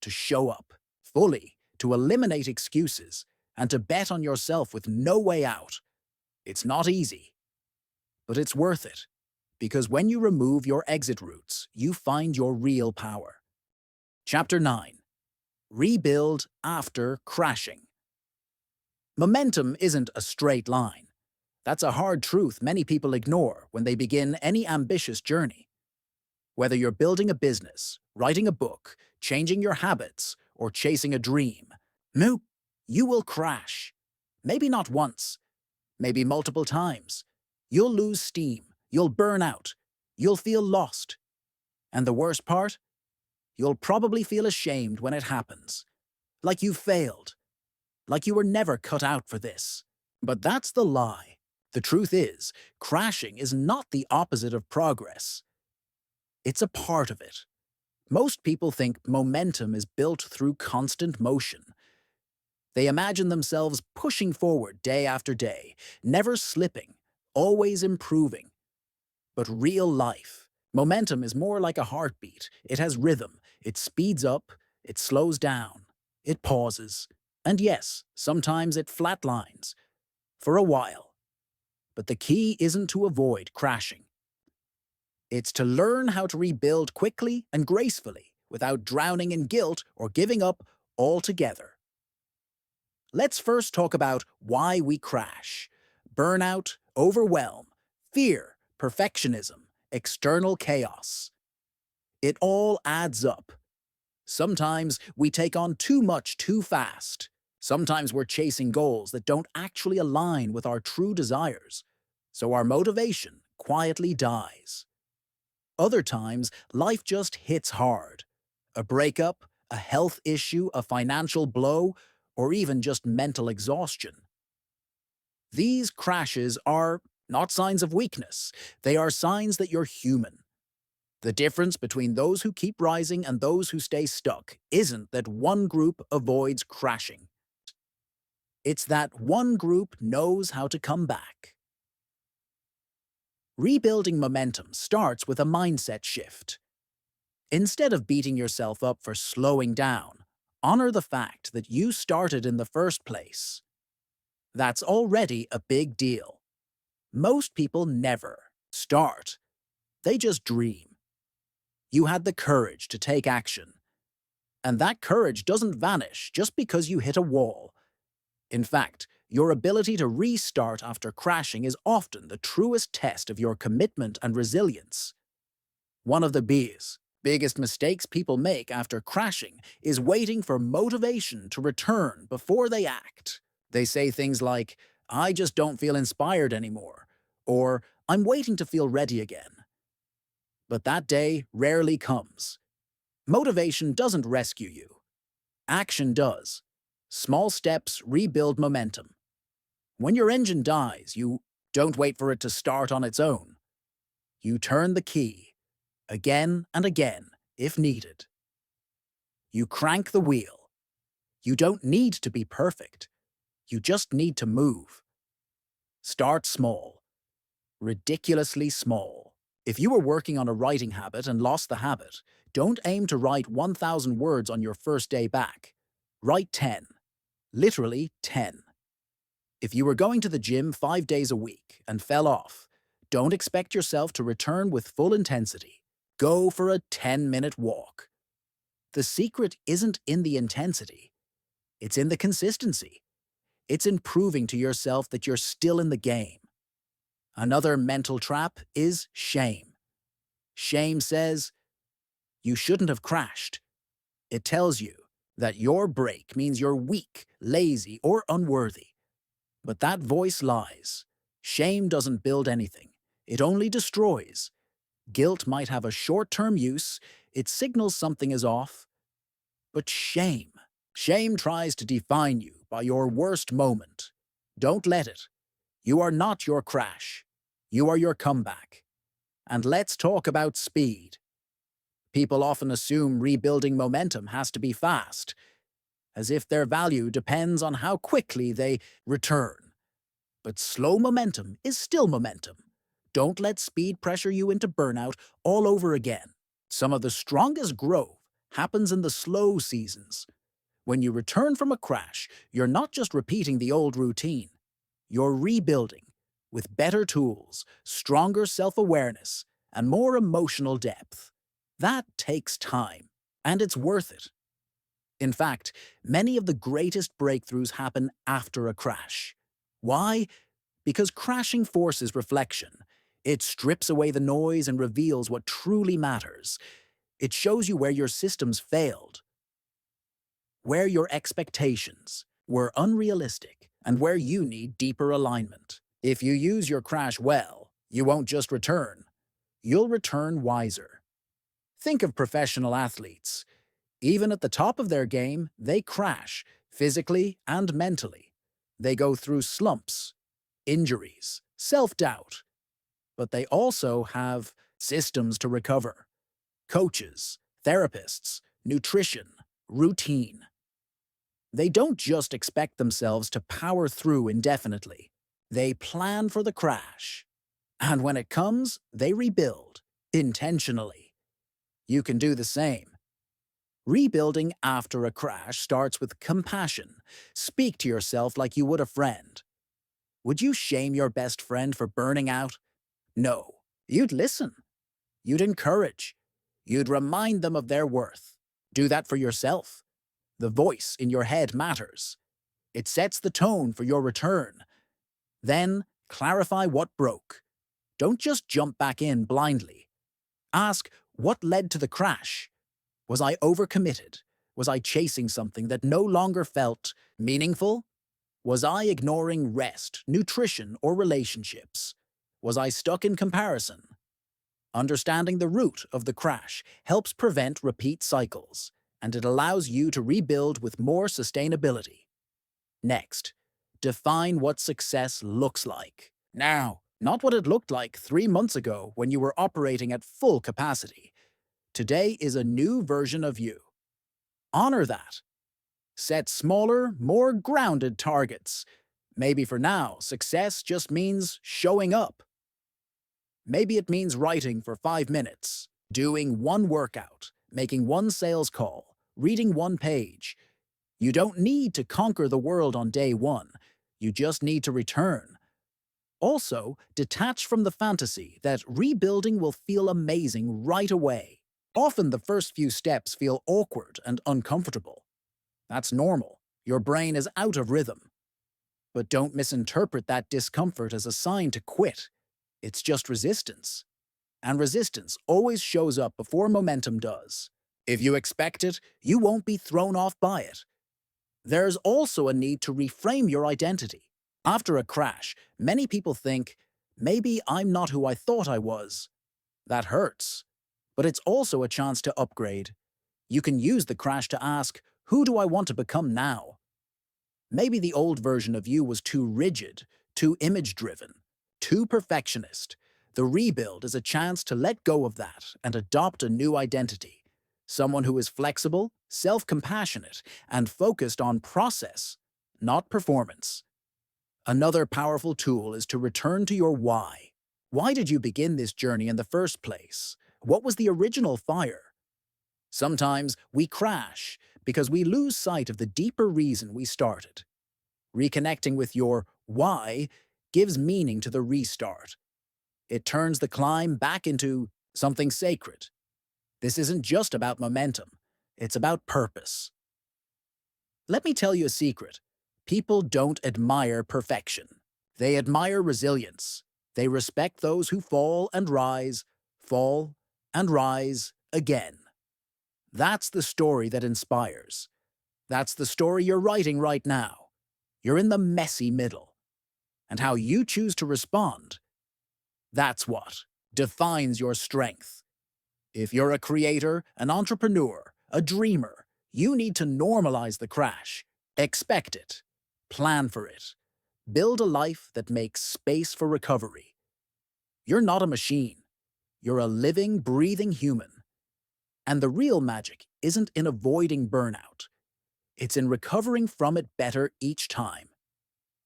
A: to show up fully, to eliminate excuses, and to bet on yourself with no way out. It's not easy, but it's worth it. Because when you remove your exit routes, you find your real power. Chapter 9. Rebuild after crashing. Momentum isn't a straight line. That's a hard truth many people ignore when they begin any ambitious journey. Whether you're building a business, writing a book, changing your habits, or chasing a dream, you will crash. Maybe not once, maybe multiple times. You'll lose steam, you'll burn out, you'll feel lost. And the worst part? You'll probably feel ashamed when it happens. Like you failed. Like you were never cut out for this. But that's the lie. The truth is, crashing is not the opposite of progress. It's a part of it. Most people think momentum is built through constant motion. They imagine themselves pushing forward day after day, never slipping, always improving. But real life, momentum is more like a heartbeat. It has rhythm. It speeds up, it slows down, it pauses. And yes, sometimes it flatlines. For a while. But the key isn't to avoid crashing. It's to learn how to rebuild quickly and gracefully without drowning in guilt or giving up altogether. Let's first talk about why we crash. Burnout, overwhelm, fear, perfectionism, external chaos. It all adds up. Sometimes we take on too much too fast. Sometimes we're chasing goals that don't actually align with our true desires, so our motivation quietly dies. Other times, life just hits hard. A breakup, a health issue, a financial blow, or even just mental exhaustion. These crashes are not signs of weakness. They are signs that you're human. The difference between those who keep rising and those who stay stuck isn't that one group avoids crashing. It's that one group knows how to come back. Rebuilding momentum starts with a mindset shift. Instead of beating yourself up for slowing down, honor the fact that you started in the first place. That's already a big deal. Most people never start. They just dream. You had the courage to take action. And that courage doesn't vanish just because you hit a wall. In fact, your ability to restart after crashing is often the truest test of your commitment and resilience. One of the biggest mistakes people make after crashing is waiting for motivation to return before they act. They say things like, "I just don't feel inspired anymore," or "I'm waiting to feel ready again." But that day rarely comes. Motivation doesn't rescue you. Action does. Small steps rebuild momentum. When your engine dies, you don't wait for it to start on its own. You turn the key, again and again, if needed. You crank the wheel. You don't need to be perfect. You just need to move. Start small. Ridiculously small. If you were working on a writing habit and lost the habit, don't aim to write 1,000 words on your first day back. Write 10. Literally 10. If you were going to the gym 5 days a week and fell off, don't expect yourself to return with full intensity. Go for a 10-minute walk. The secret isn't in the intensity. It's in the consistency. It's in proving to yourself that you're still in the game. Another mental trap is shame. Shame says, "You shouldn't have crashed." It tells you that your break means you're weak, lazy, or unworthy. But that voice lies. Shame doesn't build anything. It only destroys. Guilt might have a short-term use. It signals something is off. But shame. Shame tries to define you by your worst moment. Don't let it. You are not your crash. You are your comeback. And let's talk about speed. People often assume rebuilding momentum has to be fast, as if their value depends on how quickly they return. But slow momentum is still momentum. Don't let speed pressure you into burnout all over again. Some of the strongest growth happens in the slow seasons. When you return from a crash, you're not just repeating the old routine. You're rebuilding with better tools, stronger self-awareness, and more emotional depth. That takes time, and it's worth it. In fact, many of the greatest breakthroughs happen after a crash. Why? Because crashing forces reflection. It strips away the noise and reveals what truly matters. It shows you where your systems failed, where your expectations were unrealistic, and where you need deeper alignment. If you use your crash well, you won't just return. You'll return wiser. Think of professional athletes. Even at the top of their game, they crash, physically and mentally. They go through slumps, injuries, self-doubt. But they also have systems to recover. Coaches, therapists, nutrition, routine. They don't just expect themselves to power through indefinitely. They plan for the crash. And when it comes, they rebuild, intentionally. You can do the same. Rebuilding after a crash starts with compassion. Speak to yourself like you would a friend. Would you shame your best friend for burning out? No. You'd listen. You'd encourage. You'd remind them of their worth. Do that for yourself. The voice in your head matters. It sets the tone for your return. Then, clarify what broke. Don't just jump back in blindly. Ask, what led to the crash? Was I overcommitted? Was I chasing something that no longer felt meaningful? Was I ignoring rest, nutrition, or relationships? Was I stuck in comparison? Understanding the root of the crash helps prevent repeat cycles, and it allows you to rebuild with more sustainability. Next, define what success looks like. Now, not what it looked like 3 months ago when you were operating at full capacity. Today is a new version of you. Honor that. Set smaller, more grounded targets. Maybe for now, success just means showing up. Maybe it means writing for 5 minutes, doing one workout, making one sales call, reading one page. You don't need to conquer the world on day one. You just need to return. Also, detach from the fantasy that rebuilding will feel amazing right away. Often the first few steps feel awkward and uncomfortable. That's normal. Your brain is out of rhythm. But don't misinterpret that discomfort as a sign to quit. It's just resistance. And resistance always shows up before momentum does. If you expect it, you won't be thrown off by it. There's also a need to reframe your identity. After a crash, many people think, maybe I'm not who I thought I was. That hurts. But it's also a chance to upgrade. You can use the crash to ask, who do I want to become now? Maybe the old version of you was too rigid, too image-driven, too perfectionist. The rebuild is a chance to let go of that and adopt a new identity. Someone who is flexible, self-compassionate, and focused on process, not performance. Another powerful tool is to return to your why. Why did you begin this journey in the first place? What was the original fire? Sometimes we crash because we lose sight of the deeper reason we started. Reconnecting with your why gives meaning to the restart. It turns the climb back into something sacred. This isn't just about momentum, it's about purpose. Let me tell you a secret. People don't admire perfection. They admire resilience. They respect those who fall and rise again. That's the story that inspires. That's the story you're writing right now. You're in the messy middle. And how you choose to respond, that's what defines your strength. If you're a creator, an entrepreneur, a dreamer, You need to normalize the crash. Expect it. Plan for it. Build a life that makes space for recovery. You're not a machine. You're a living, breathing human. And the real magic isn't in avoiding burnout. It's in recovering from it better each time.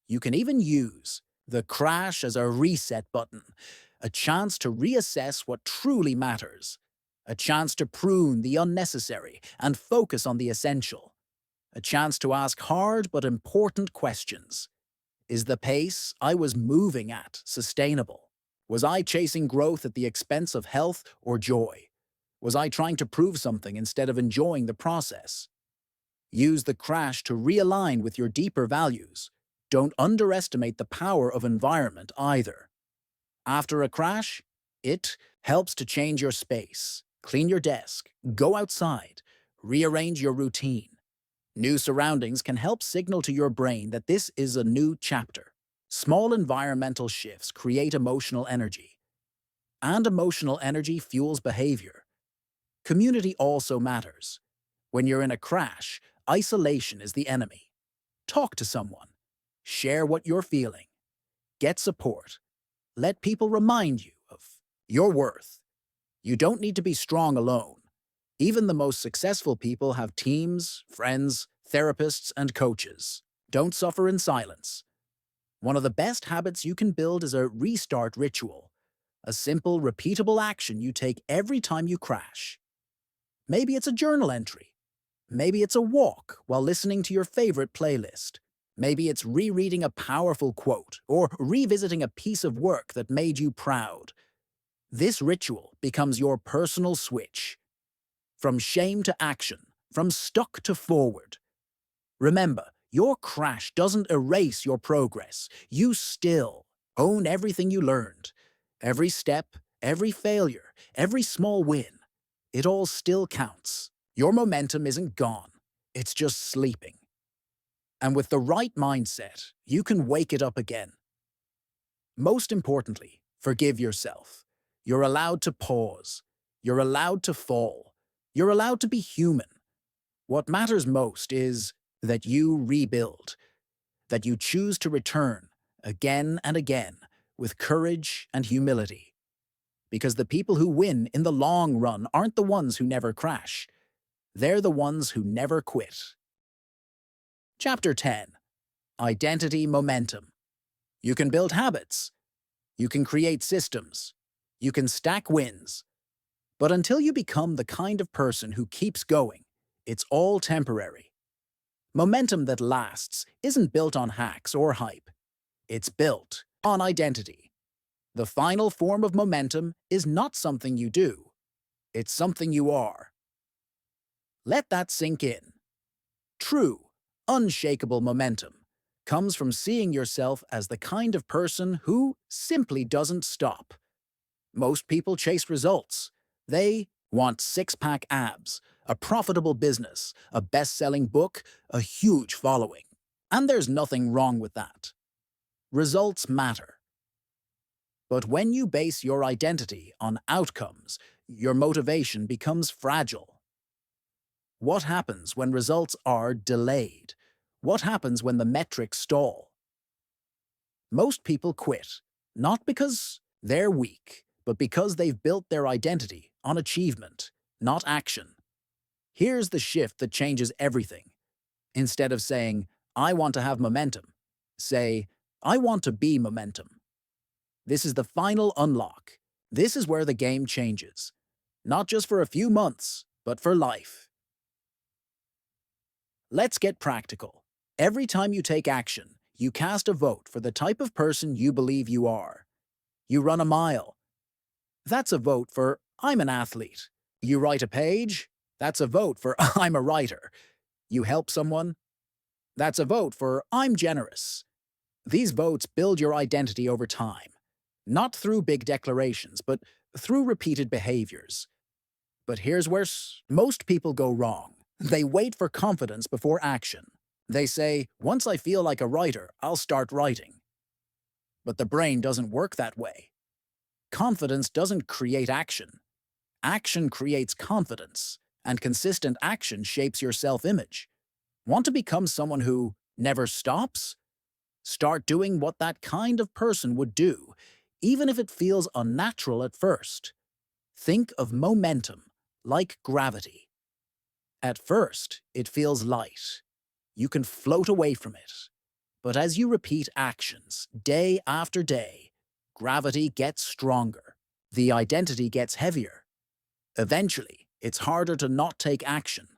A: You can even use the crash as a reset button, a chance to reassess what truly matters, a chance to prune the unnecessary and focus on the essential, a chance to ask hard but important questions. Is the pace I was moving at sustainable? Was I chasing growth at the expense of health or joy? Was I trying to prove something instead of enjoying the process? Use the crash to realign with your deeper values. Don't underestimate the power of environment either. After a crash, it helps to change your space, clean your desk, go outside, rearrange your routine. New surroundings can help signal to your brain that this is a new chapter. Small environmental shifts create emotional energy, and emotional energy fuels behavior. Community also matters. When you're in a crash, isolation is the enemy. Talk to someone. Share what you're feeling. Get support. Let people remind you of your worth. You don't need to be strong alone. Even the most successful people have teams, friends, therapists, and coaches. Don't suffer in silence. One of the best habits you can build is a restart ritual, a simple, repeatable action you take every time you crash. Maybe it's a journal entry. Maybe it's a walk while listening to your favorite playlist. Maybe it's rereading a powerful quote or revisiting a piece of work that made you proud. This ritual becomes your personal switch. From shame to action, from stuck to forward. Remember, your crash doesn't erase your progress. You still own everything you learned. Every step, every failure, every small win. It all still counts. Your momentum isn't gone. It's just sleeping. And with the right mindset, you can wake it up again. Most importantly, forgive yourself. You're allowed to pause. You're allowed to fall. You're allowed to be human. What matters most is that you rebuild, that you choose to return again and again with courage and humility. Because the people who win in the long run aren't the ones who never crash. They're the ones who never quit. Chapter 10. Identity Momentum. You can build habits. You can create systems. You can stack wins. But until you become the kind of person who keeps going, it's all temporary. Momentum that lasts isn't built on hacks or hype. It's built on identity. The final form of momentum is not something you do. It's something you are. Let that sink in. True, unshakable momentum comes from seeing yourself as the kind of person who simply doesn't stop. Most people chase results. They want six-pack abs, a profitable business, a best-selling book, a huge following. And there's nothing wrong with that. Results matter. But when you base your identity on outcomes, your motivation becomes fragile. What happens when results are delayed? What happens when the metrics stall? Most people quit, not because they're weak, but because they've built their identity on achievement, not action. Here's the shift that changes everything. Instead of saying, I want to have momentum, say, I want to be momentum. This is the final unlock. This is where the game changes. Not just for a few months, but for life. Let's get practical. Every time you take action, you cast a vote for the type of person you believe you are. You run a mile. That's a vote for I'm an athlete. You write a page. That's a vote for I'm a writer. You help someone. That's a vote for I'm generous. These votes build your identity over time, not through big declarations, but through repeated behaviors. But here's where most people go wrong. They wait for confidence before action. They say, once I feel like a writer, I'll start writing. But the brain doesn't work that way. Confidence doesn't create action. Action creates confidence. And consistent action shapes your self-image. Want to become someone who never stops? Start doing what that kind of person would do, even if it feels unnatural at first. Think of momentum, like gravity. At first, it feels light. You can float away from it. But as you repeat actions, day after day, gravity gets stronger. The identity gets heavier. Eventually, it's harder to not take action,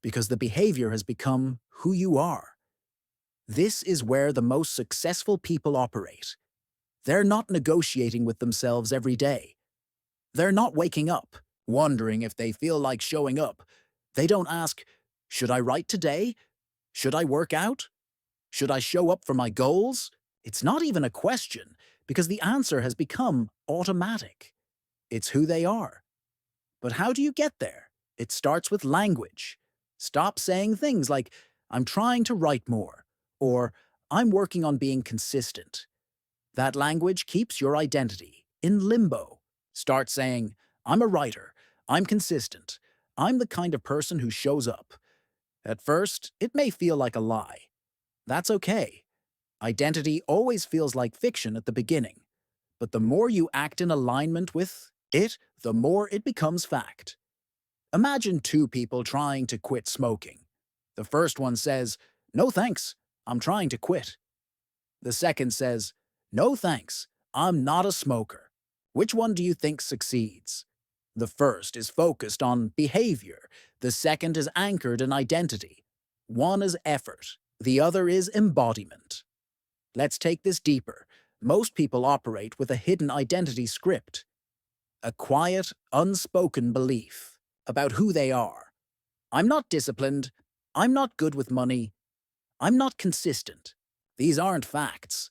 A: because the behavior has become who you are. This is where the most successful people operate. They're not negotiating with themselves every day. They're not waking up, wondering if they feel like showing up. They don't ask, should I write today? Should I work out? Should I show up for my goals? It's not even a question, because the answer has become automatic. It's who they are. But how do you get there? It starts with language. Stop saying things like, I'm trying to write more, or I'm working on being consistent. That language keeps your identity in limbo. Start saying, I'm a writer, I'm consistent, I'm the kind of person who shows up. At first, it may feel like a lie. That's okay. Identity always feels like fiction at the beginning, but the more you act in alignment with it, the more it becomes fact. Imagine two people trying to quit smoking. The first one says, no thanks, I'm trying to quit. The second says, no thanks, I'm not a smoker. Which one do you think succeeds? The first is focused on behavior. The second is anchored in identity. One is effort. The other is embodiment. Let's take this deeper. Most people operate with a hidden identity script. A quiet, unspoken belief about who they are. I'm not disciplined. I'm not good with money. I'm not consistent. These aren't facts.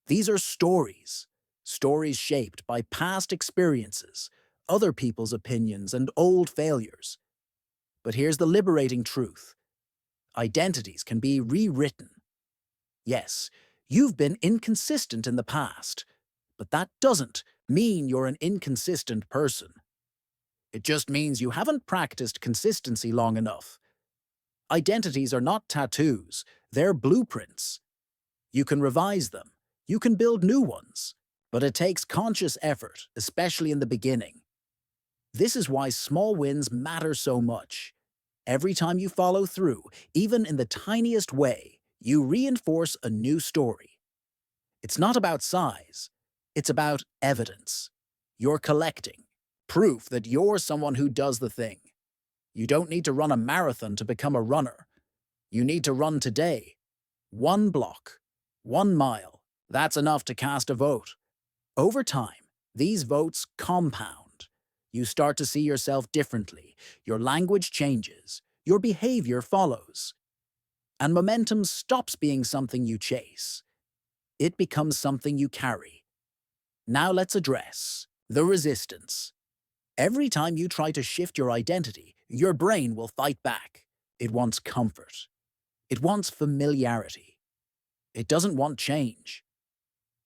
A: These are stories. Stories shaped by past experiences, other people's opinions, and old failures. But here's the liberating truth. Identities can be rewritten. Yes, you've been inconsistent in the past, but that doesn't mean you're an inconsistent person. It just means you haven't practiced consistency long enough. Identities are not tattoos, they're blueprints. You can revise them, you can build new ones, but it takes conscious effort, especially in the beginning. This is why small wins matter so much. Every time you follow through, even in the tiniest way, you reinforce a new story. It's not about size, it's about evidence. You're collecting proof that you're someone who does the thing. You don't need to run a marathon to become a runner. You need to run today. 1 block, 1 mile. That's enough to cast a vote. Over time, these votes compound. You start to see yourself differently. Your language changes. Your behavior follows. And momentum stops being something you chase. It becomes something you carry. Now let's address the resistance. Every time you try to shift your identity, your brain will fight back. It wants comfort. It wants familiarity. It doesn't want change.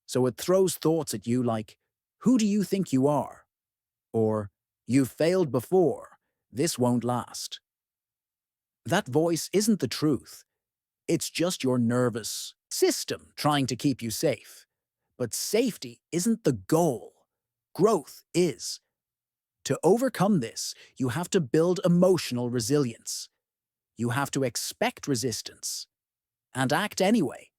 A: So it throws thoughts at you like, who do you think you are? Or, you've failed before, this won't last. That voice isn't the truth. It's just your nervous system trying to keep you safe. But safety isn't the goal. Growth is. To overcome this, you have to build emotional resilience. You have to expect resistance and act anyway.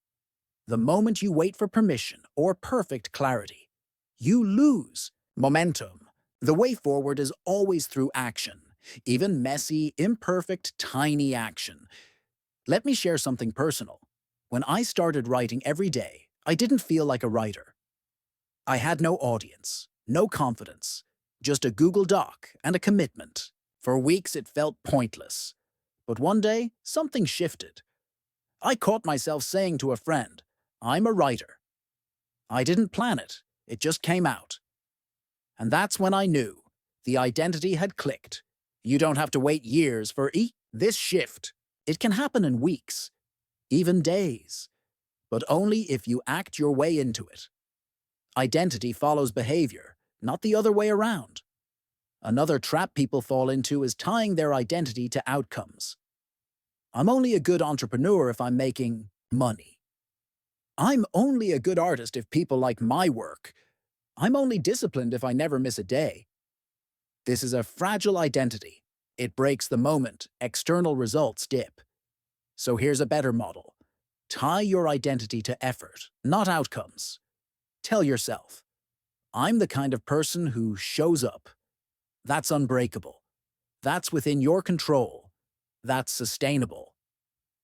A: The moment you wait for permission or perfect clarity, you lose momentum. The way forward is always through action, even messy, imperfect, tiny action. Let me share something personal. When I started writing every day, I didn't feel like a writer. I had no audience, no confidence, just a Google Doc and a commitment. For weeks it felt pointless. But one day, something shifted. I caught myself saying to a friend, I'm a writer. I didn't plan it, it just came out. And that's when I knew the identity had clicked. You don't have to wait years for this shift. It can happen in weeks, even days, but only if you act your way into it. Identity follows behavior, not the other way around. Another trap people fall into is tying their identity to outcomes. I'm only a good entrepreneur if I'm making money. I'm only a good artist if people like my work. I'm only disciplined if I never miss a day. This is a fragile identity. It breaks the moment external results dip. So here's a better model. Tie your identity to effort, not outcomes. Tell yourself, I'm the kind of person who shows up. That's unbreakable. That's within your control. That's sustainable.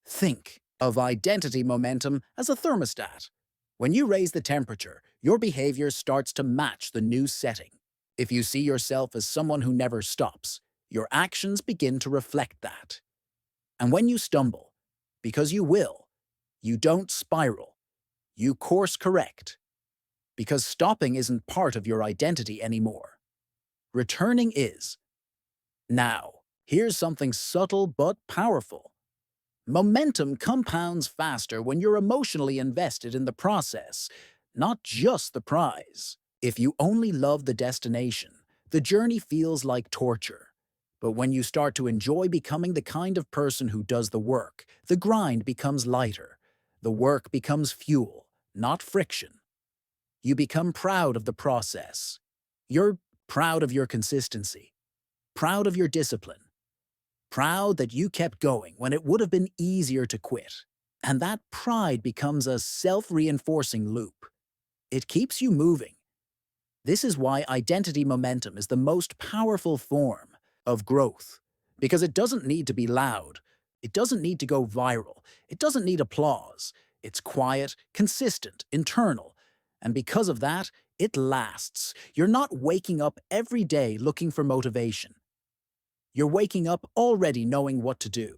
A: Think of identity momentum as a thermostat. When you raise the temperature, your behavior starts to match the new setting. If you see yourself as someone who never stops, your actions begin to reflect that. And when you stumble, because you will, you don't spiral, you course correct. Because stopping isn't part of your identity anymore. Returning is. Now, here's something subtle but powerful. Momentum compounds faster when you're emotionally invested in the process, not just the prize. If you only love the destination, the journey feels like torture. But when you start to enjoy becoming the kind of person who does the work, the grind becomes lighter. The work becomes fuel, not friction. You become proud of the process. You're proud of your consistency, proud of your discipline, proud that you kept going when it would have been easier to quit. And that pride becomes a self-reinforcing loop. It keeps you moving. This is why identity momentum is the most powerful form of growth, because it doesn't need to be loud. It doesn't need to go viral. It doesn't need applause. It's quiet, consistent, internal. And because of that, it lasts. You're not waking up every day looking for motivation. You're waking up already knowing what to do,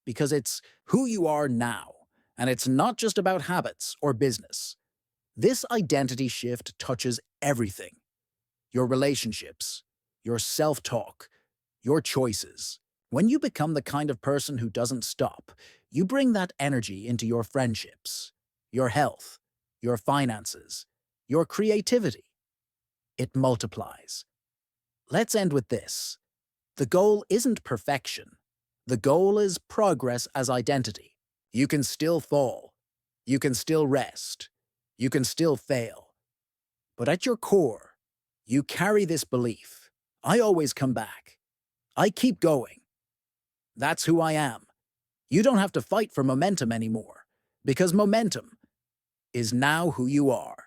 A: because it's who you are now, and it's not just about habits or business. This identity shift touches everything. Your relationships, your self-talk, your choices. When you become the kind of person who doesn't stop, you bring that energy into your friendships, your health, your finances, your creativity. It multiplies. Let's end with this. The goal isn't perfection. The goal is progress as identity. You can still fall. You can still rest. You can still fail. But at your core, you carry this belief. I always come back. I keep going. That's who I am. You don't have to fight for momentum anymore, because momentum is now who you are.